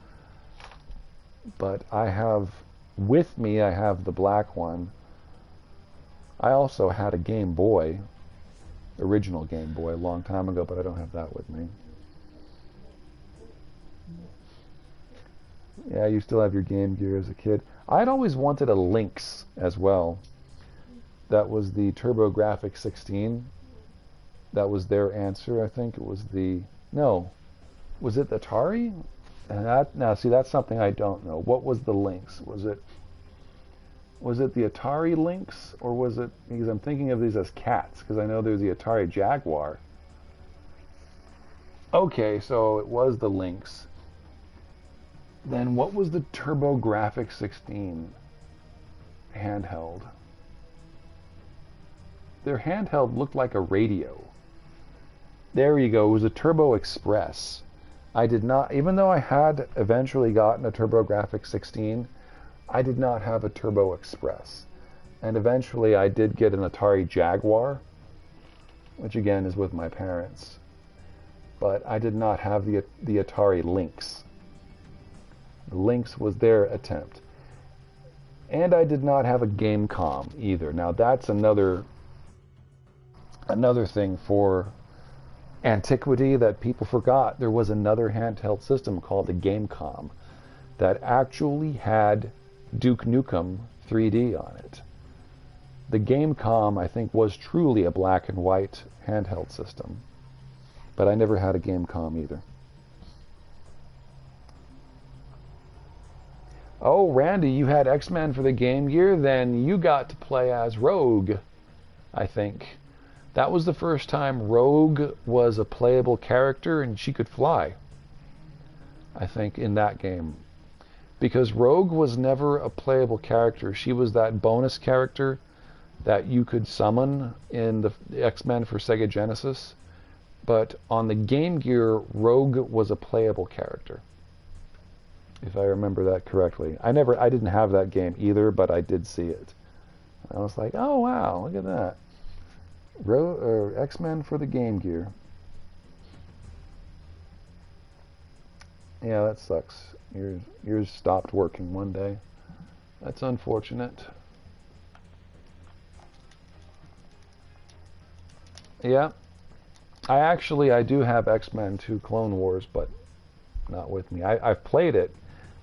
But I have the black one. I also had a Game Boy, original Game Boy, a long time ago, but I don't have that with me. Yeah, you still have your Game Gear as a kid. I'd always wanted a Lynx as well. That was the TurboGrafx 16. That was their answer, I think. It was was it the Atari? Now, see, that's something I don't know. What was the Lynx? Was it the Atari Lynx, or was it, because I'm thinking of these as cats, because I know there's the Atari Jaguar. Okay, so it was the Lynx. Then what was the TurboGrafx 16 handheld? Their handheld looked like a radio. There you go, it was a Turbo Express. I did not, even though I had eventually gotten a TurboGrafx 16, I did not have a Turbo Express. And eventually I did get an Atari Jaguar, which again is with my parents. But I did not have the Atari Lynx. The Lynx was their attempt. And I did not have a Gamecom either. Now that's another thing for antiquity that people forgot. There was another handheld system called a Gamecom that actually had Duke Nukem 3D on it. the Gamecom, I think, was truly a black and white handheld system. But I never had a Gamecom either. Oh, Randy, you had X-Men for the Game Gear? Then you got to play as Rogue, I think. That was the first time Rogue was a playable character and she could fly, I think, in that game. Because Rogue was never a playable character. She was that bonus character that you could summon in the X-Men for Sega Genesis. But on the Game Gear, Rogue was a playable character, if I remember that correctly. I didn't have that game either, but I did see it. I was like, oh wow, look at that. X-Men for the Game Gear. Yeah, that sucks. Yours stopped working one day. That's unfortunate. Yeah. I do have X-Men 2 Clone Wars, but not with me. I've played it.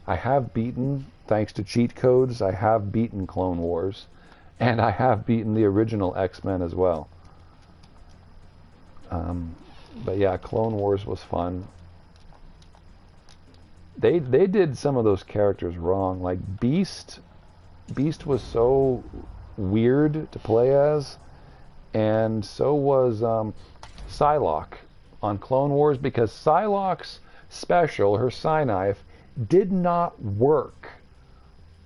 I have beaten, thanks to cheat codes, I have beaten Clone Wars. And I have beaten the original X-Men as well. But yeah, Clone Wars was fun. They did some of those characters wrong. Like Beast was so weird to play as, and so was Psylocke on Clone Wars, because Psylocke's special, her Psy Knife, did not work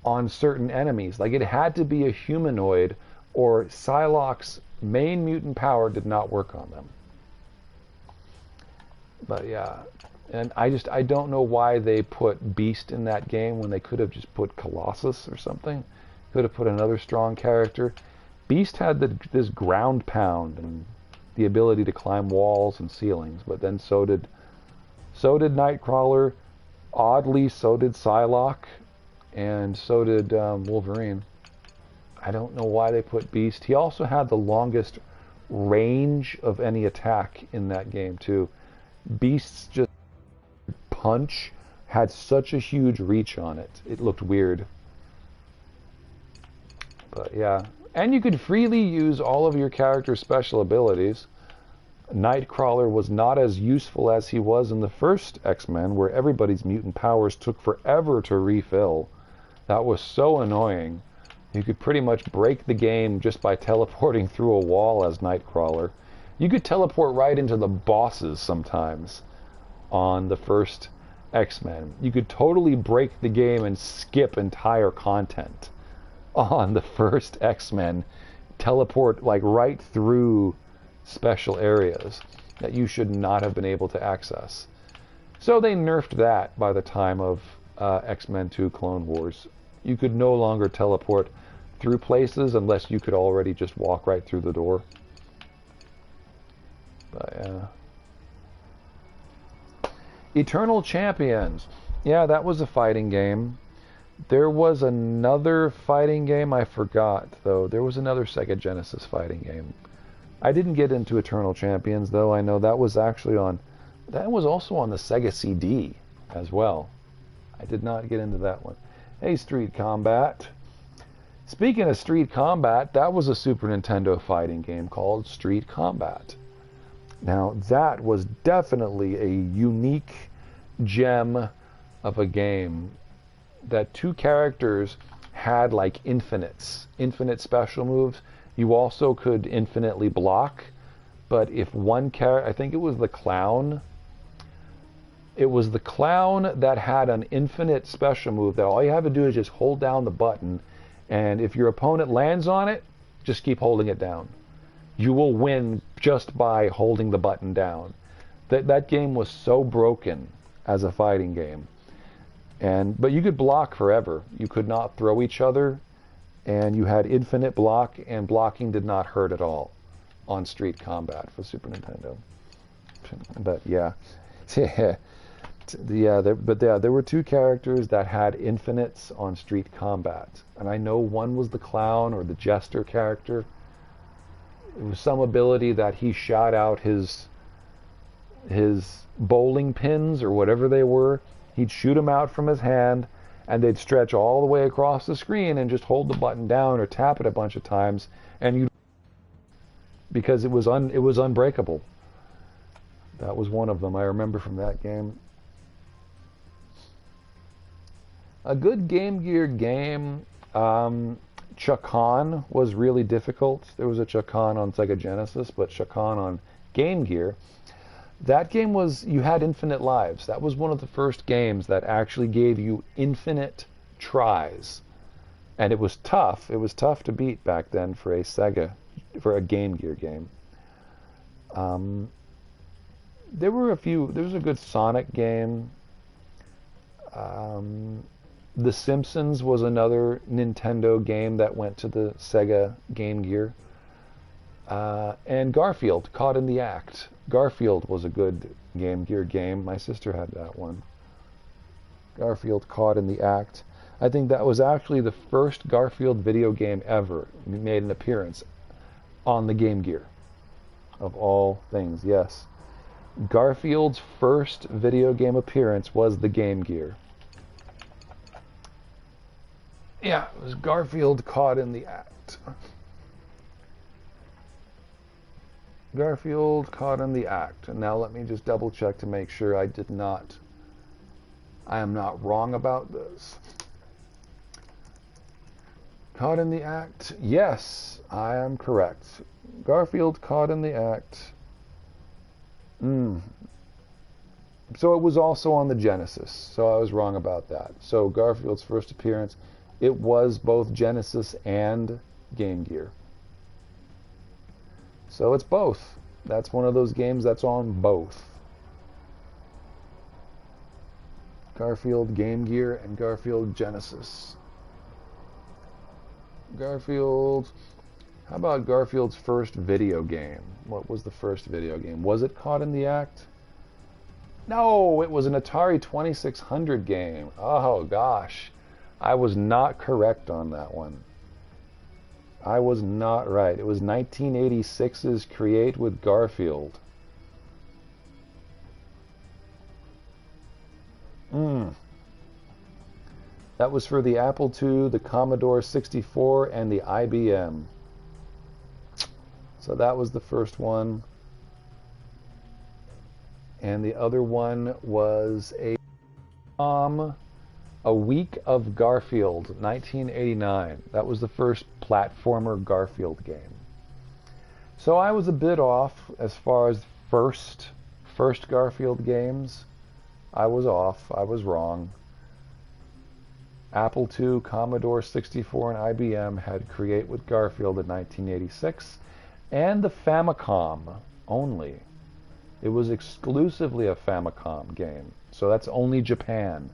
on certain enemies. Like, it had to be a humanoid, or Psylocke's main mutant power did not work on them. But yeah, and I don't know why they put Beast in that game when they could have just put Colossus or something. Could have put another strong character. Beast had this ground pound and the ability to climb walls and ceilings, but then so did Nightcrawler. Oddly, so did Psylocke, and so did Wolverine. I don't know why they put Beast. He also had the longest range of any attack in that game too. Beast's just punch had such a huge reach on it. It looked weird. But yeah. And you could freely use all of your character's special abilities. Nightcrawler was not as useful as he was in the first X-Men, where everybody's mutant powers took forever to refill. That was so annoying. You could pretty much break the game just by teleporting through a wall as Nightcrawler. You could teleport right into the bosses sometimes on the first X-Men. You could totally break the game and skip entire content on the first X-Men. Teleport like right through special areas that you should not have been able to access. So they nerfed that by the time of X-Men 2 Clone Wars. You could no longer teleport through places unless you could already just walk right through the door. But, Eternal Champions. Yeah, that was a fighting game. There was another fighting game I forgot, though. There was another Sega Genesis fighting game. I didn't get into Eternal Champions, though. I know that was actually on... That was also on the Sega CD as well. I did not get into that one. Hey, Street Combat. Speaking of Street Combat, that was a Super Nintendo fighting game called Street Combat. Now, that was definitely a unique gem of a game. That two characters had like infinite special moves. You also could infinitely block, but if one character, I think it was the clown, that had an infinite special move that all you have to do is just hold down the button, and if your opponent lands on it, just keep holding it down. You will win just by holding the button down. That game was so broken as a fighting game. But you could block forever. You could not throw each other, and you had infinite block, and blocking did not hurt at all on Street Combat for Super Nintendo. But yeah, there were two characters that had infinites on Street Combat, and I know one was the clown or the jester character. It was some ability that he shot out his bowling pins or whatever they were. He'd shoot them out from his hand, and they'd stretch all the way across the screen and just hold the button down or tap it a bunch of times, and you, because it was unbreakable. That was one of them I remember from that game. A good Game Gear game, Chakan was really difficult. There was a Chakan on Sega Genesis, but Chakan on Game Gear. That game was, you had infinite lives. That was one of the first games that actually gave you infinite tries. And it was tough. It was tough to beat back then for a for a Game Gear game. There was a good Sonic game. The Simpsons was another Nintendo game that went to the Sega Game Gear. And Garfield, Caught in the Act. Garfield was a good Game Gear game. My sister had that one. Garfield, Caught in the Act. I think that was actually the first Garfield video game ever. Made an appearance on the Game Gear. Of all things, yes. Garfield's first video game appearance was the Game Gear. Yeah, it was Garfield, Caught in the Act. Garfield, Caught in the Act. And now let me just double check to make sure I am not wrong about this. Caught in the Act. Yes, I am correct. Garfield, Caught in the Act. So it was also on the Genesis, so I was wrong about that. So Garfield's first appearance, it was both Genesis and Game Gear. So it's both. That's one of those games that's on both. Garfield Game Gear and Garfield Genesis. Garfield... How about Garfield's first video game? What was the first video game? Was it Caught in the Act? No, it was an Atari 2600 game. Oh, gosh. I was not correct on that one. I was not right. It was 1986's Create with Garfield. That was for the Apple II, the Commodore 64, and the IBM. So that was the first one. And the other one was A Week of Garfield, 1989. That was the first platformer Garfield game. So I was a bit off as far as first Garfield games. I was off. I was wrong. Apple II, Commodore 64, and IBM had Create with Garfield in 1986. And the Famicom only. It was exclusively a Famicom game. So that's only Japan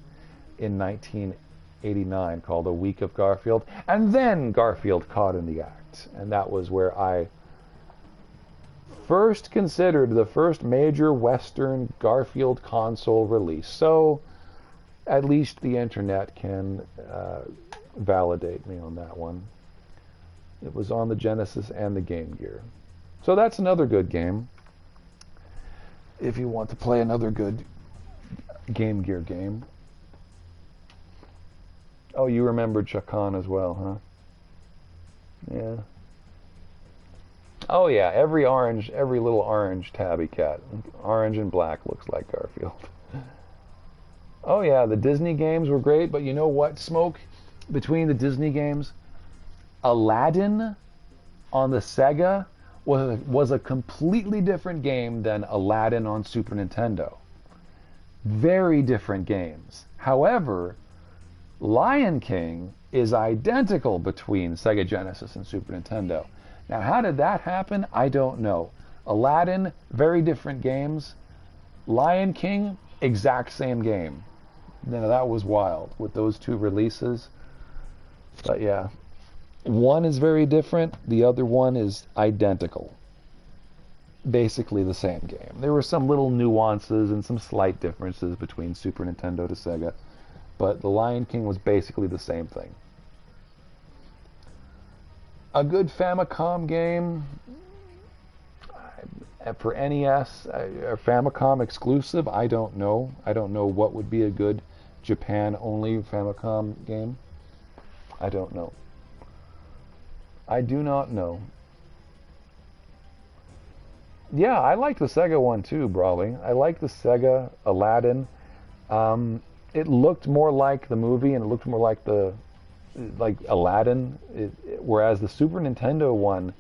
in 1989, called A Week of Garfield. And then Garfield Caught in the Act. And that was where I first considered the first major Western Garfield console release. So at least the internet can validate me on that one. It was on the Genesis and the Game Gear. So that's another good game. If you want to play another good Game Gear game. Oh, you remembered Chakan as well, huh? Yeah. Oh yeah, every little orange tabby cat. Orange and black looks like Garfield. Oh yeah, the Disney games were great, but you know what, Smoke? Between the Disney games, Aladdin on the Sega was a completely different game than Aladdin on Super Nintendo. Very different games. However, Lion King is identical between Sega Genesis and Super Nintendo. Now, how did that happen? I don't know. Aladdin, very different games. Lion King, exact same game. You know, that was wild with those two releases. But yeah, one is very different. The other one is identical. Basically the same game. There were some little nuances and some slight differences between Super Nintendo to Sega. But the Lion King was basically the same thing. A good Famicom game for NES, a Famicom exclusive, I don't know. I don't know what would be a good Japan-only Famicom game? I don't know. I do not know. Yeah, I like the Sega one too, Brawley. I like the Sega Aladdin. It looked more like the movie, and it looked more like Aladdin. Whereas the Super Nintendo one,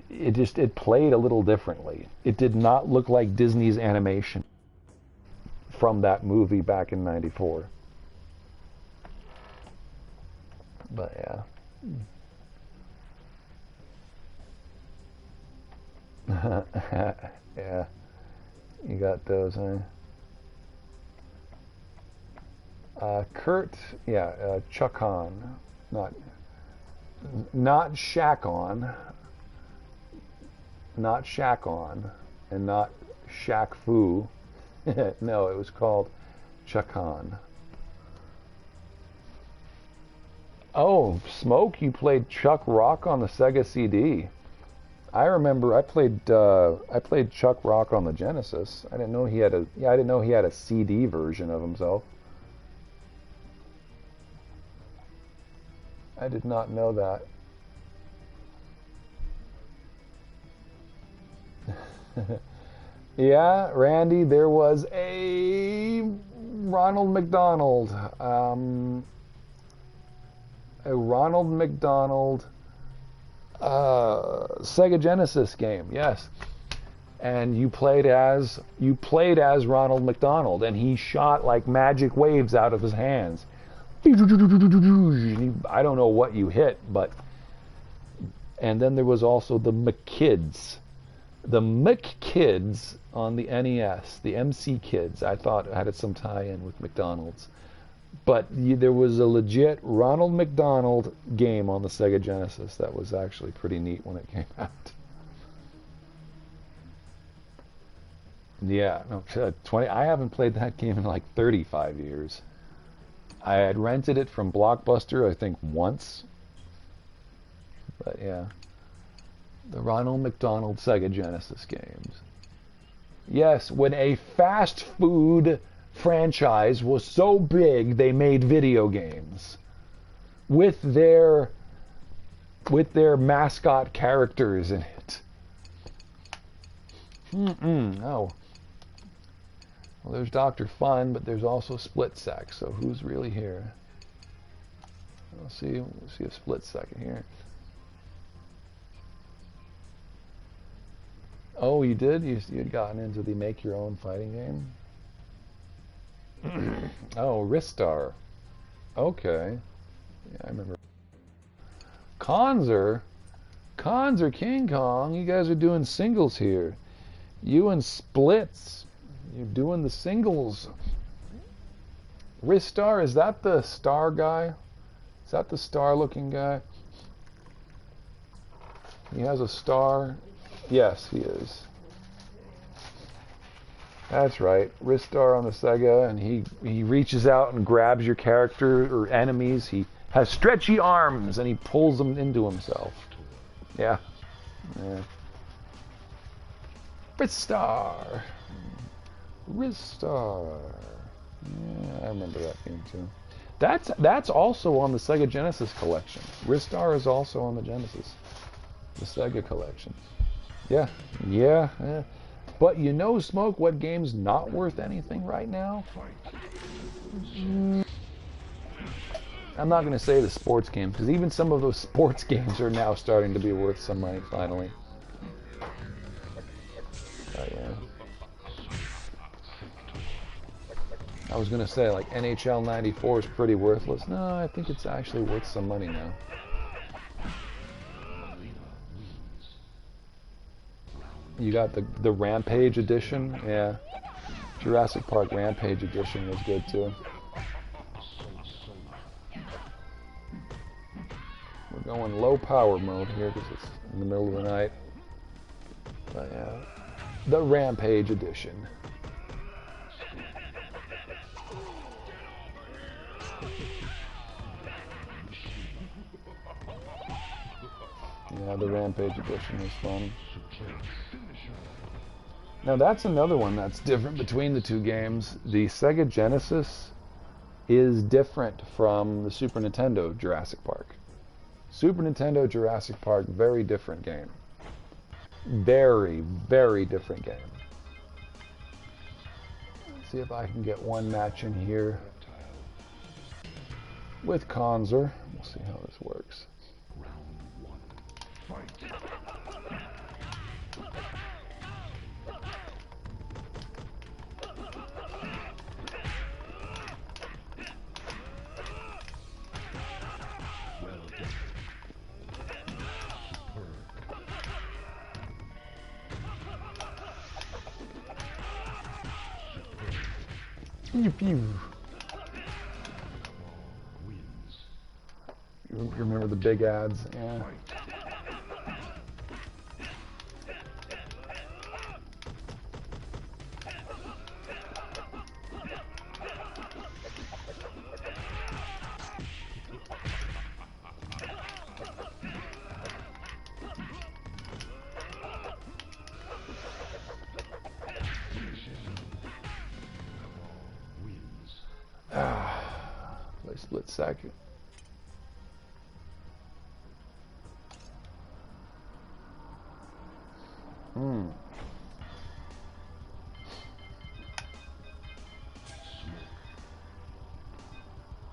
it played a little differently. It did not look like Disney's animation from that movie back in '94. But yeah. Yeah, you got those, huh? Kurt, yeah, Chuck on, not Shack on, not Shack on, and not Shaq Fu. No, it was called Chuck on. Oh, Smoke, you played Chuck Rock on the Sega CD. I remember I played Chuck Rock on the Genesis. I didn't know he had a CD version of himself. I did not know that. Yeah, Randy, there was a Ronald McDonald Sega Genesis game, yes. And you played as Ronald McDonald, and he shot like magic waves out of his hands. I don't know what you hit, but. And then there was also the McKids on the NES, the MC Kids. I thought had some tie-in with McDonald's. But there was a legit Ronald McDonald game on the Sega Genesis that was actually pretty neat when it came out. Yeah, no, 20. I haven't played that game in like 35 years. I had rented it from Blockbuster, I think, once. But yeah, the Ronald McDonald Sega Genesis games. Yes, when a fast food franchise was so big they made video games with their mascot characters in it. Oh. Well, there's Dr. Fun, but there's also Split Sec, so who's really here? We'll see a Split Second here. Oh, you did? You'd gotten into the make your own fighting game? Oh, Ristar. Okay. Yeah, I remember. Konzer King Kong, you guys are doing singles here. You and Splits, you're doing the singles. Ristar, is that the star guy? Is that the star-looking guy? He has a star. Yes, he is. That's right. Ristar on the Sega, and he reaches out and grabs your character or enemies. He has stretchy arms, and he pulls them into himself. Yeah. Yeah. Ristar. Yeah, I remember that game too. That's also on the Sega Genesis collection. Ristar is also on the Genesis. The Sega collection. Yeah. Yeah. Yeah. But you know, Smoke, what game's not worth anything right now? I'm not going to say the sports games, because even some of those sports games are now starting to be worth some money, finally. Yeah. I was going to say, like, NHL 94 is pretty worthless. No, I think it's actually worth some money now. You got the Rampage edition, yeah. Jurassic Park Rampage edition was good too. We're going low power mode here because it's in the middle of the night. But yeah, the Rampage edition. Yeah, the Rampage edition is fun. Now that's another one that's different between the two games. The Sega Genesis is different from the Super Nintendo Jurassic Park. Super Nintendo Jurassic Park, very different game. Very, very different game. Let's see if I can get one match in here with Konzer. We'll see how this works. Pew pew. You remember the big ads? Yeah. Play split second.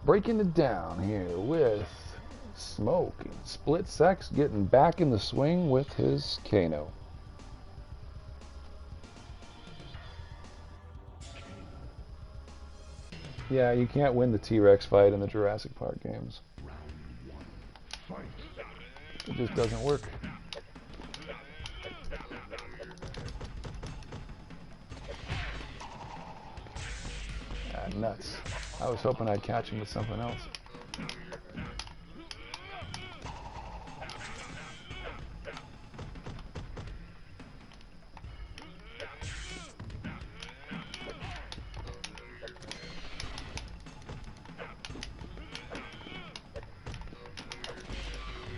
Breaking it down here with Smoke. Split Sex getting back in the swing with his Kano. Yeah, you can't win the T-Rex fight in the Jurassic Park games. It just doesn't work. Ah, nuts. I was hoping I'd catch him with something else.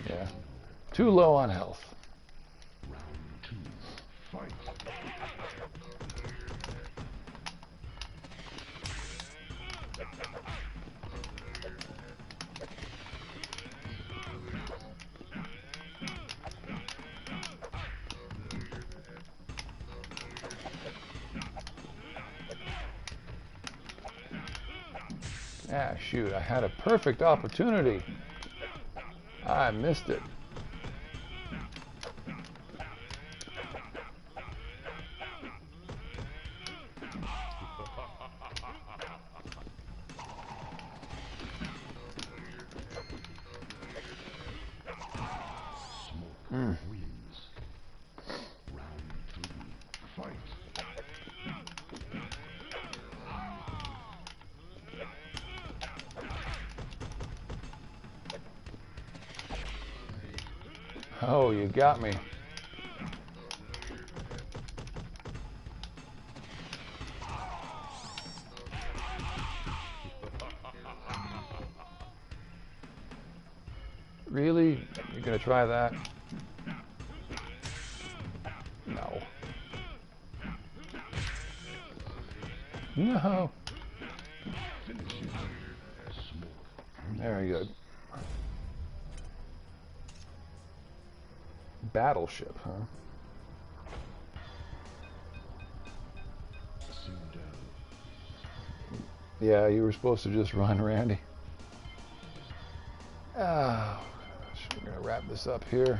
Yeah. Too low on health. Ah, shoot, I had a perfect opportunity. I missed it. Oh, you got me. Really? You're gonna try that? No. No. Very good. Battleship, huh? Yeah, you were supposed to just run, Randy. Oh, gosh, we're gonna wrap this up here.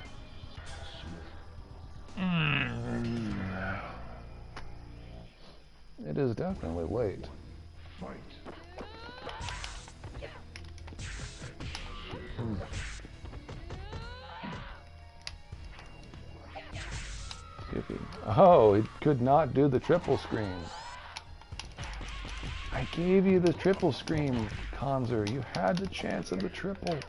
It is definitely late. Oh, he could not do the triple screen. I gave you the triple screen, Konzer. You had the chance of the triple.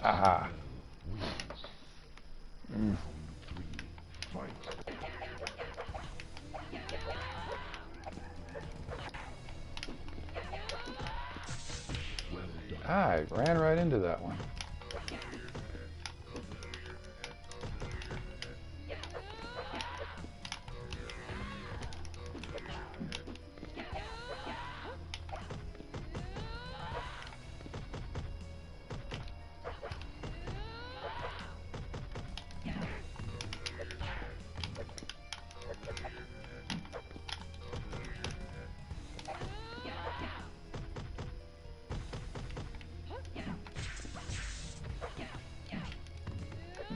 Aha. Fight. I ran right into that one.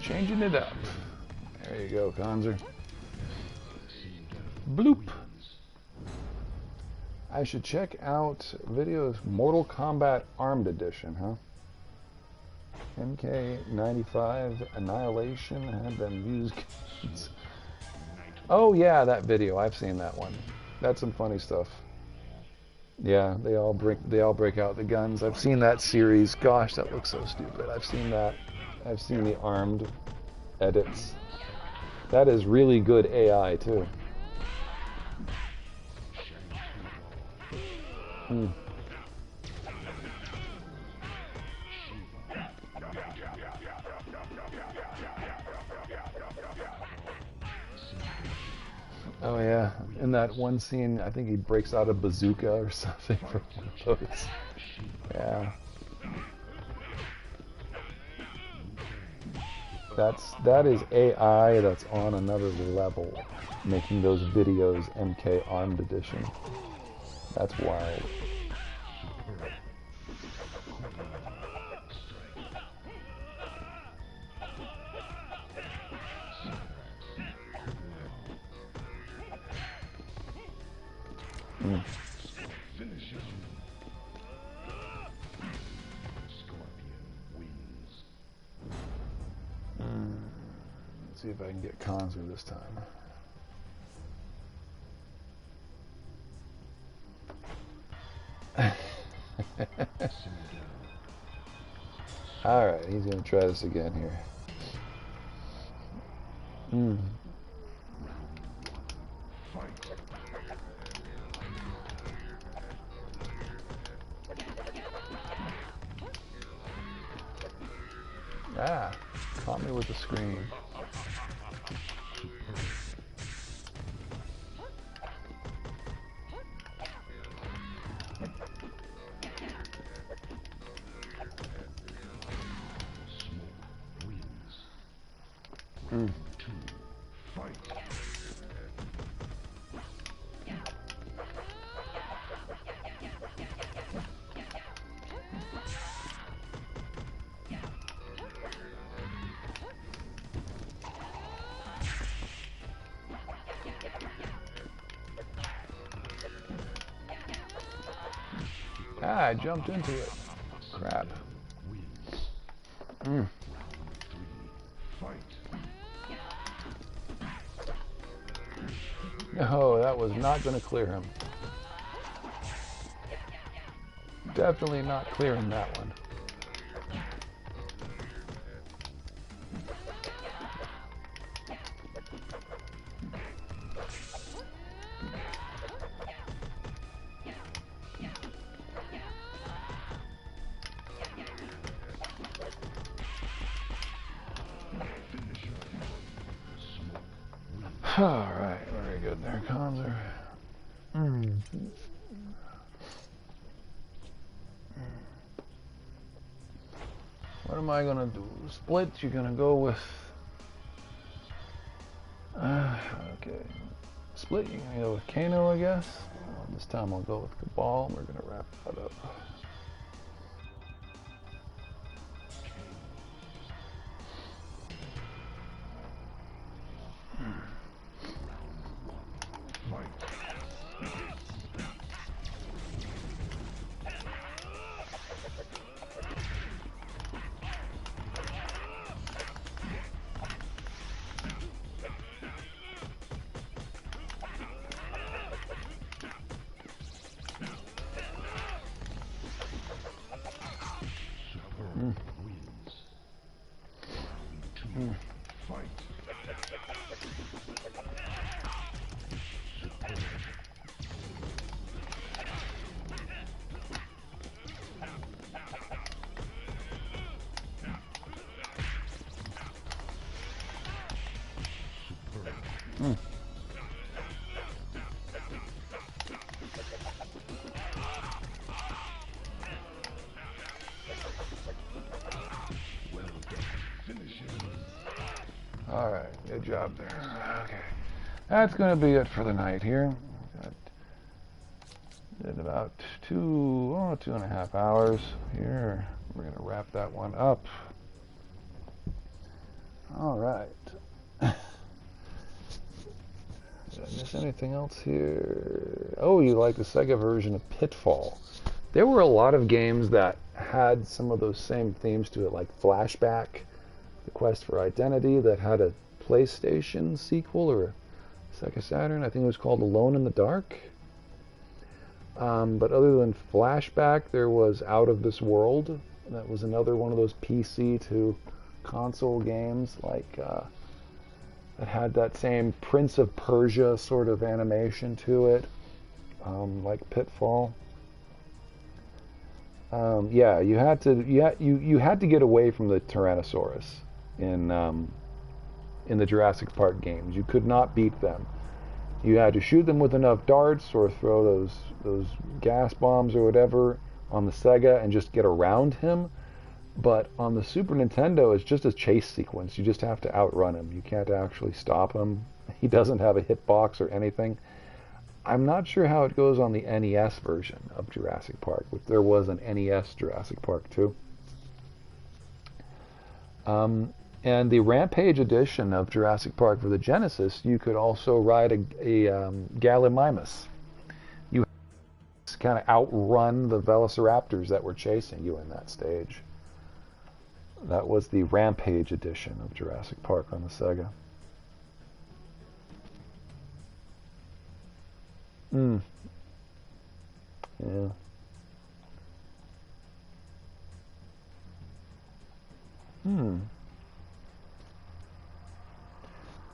Changing it up. There you go, Konzer. Bloop. I should check out videos. Mortal Kombat Armed Edition, huh? MK95 Annihilation had them use guns. Oh yeah, that video. I've seen that one. That's some funny stuff. Yeah, they all break out the guns. I've seen that series. Gosh, that looks so stupid. I've seen that. I've seen the armed edits. That is really good AI too. Oh yeah, in that one scene, I think he breaks out a bazooka or something from one of those. Yeah. That is AI that's on another level, making those videos MK Armed Edition. That's wild. Finish him. Scorpion wins. Let's see if I can get Konzer this time. Alright, he's going to try this again here. Ah, caught me with the screen. Ah, I jumped into it. Crap. No, that was not going to clear him. Definitely not clearing that one. Alright, very good there, Konzer. What am I gonna do? Split, you're gonna go with... okay. Split, you're gonna go with Kano, I guess. Well, this time I'll go with Kabal, and we're gonna wrap that up. Fight. All right, good job there. Okay, that's going to be it for the night here. Did about 2.5 hours here. We're going to wrap that one up. All right. Did I miss anything else here? Oh, you like the Sega version of Pitfall. There were a lot of games that had some of those same themes to it, like Flashback, The Quest for Identity, that had a PlayStation sequel or a Sega Saturn. I think it was called Alone in the Dark. But other than Flashback, there was Out of This World. That was another one of those PC to console games, like that had that same Prince of Persia sort of animation to it, like Pitfall. Yeah, you had to get away from the Tyrannosaurus in the Jurassic Park games. You could not beat them. You had to shoot them with enough darts or throw those gas bombs or whatever on the Sega and just get around him. But on the Super Nintendo, it's just a chase sequence. You just have to outrun him. You can't actually stop him. He doesn't have a hitbox or anything. I'm not sure how it goes on the NES version of Jurassic Park, which there was an NES Jurassic Park too. And the Rampage edition of Jurassic Park for the Genesis, you could also ride a Gallimimus. You kind of outrun the Velociraptors that were chasing you in that stage. That was the Rampage edition of Jurassic Park on the Sega. Yeah.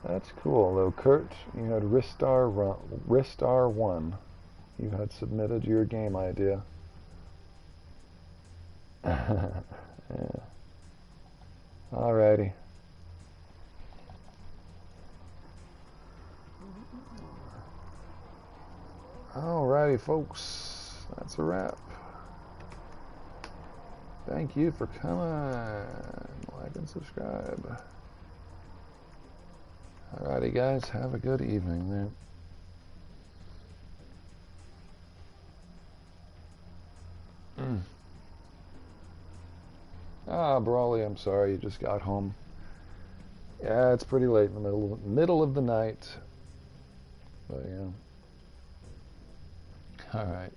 That's cool, though. Kurt, you had Ristar 1. You had submitted your game idea. Yeah. Alrighty. Alrighty, folks. That's a wrap. Thank you for coming. Like and subscribe. Alrighty, guys. Have a good evening there. Brawley, I'm sorry you just got home. Yeah, it's pretty late in the middle of the night. But yeah. Alright.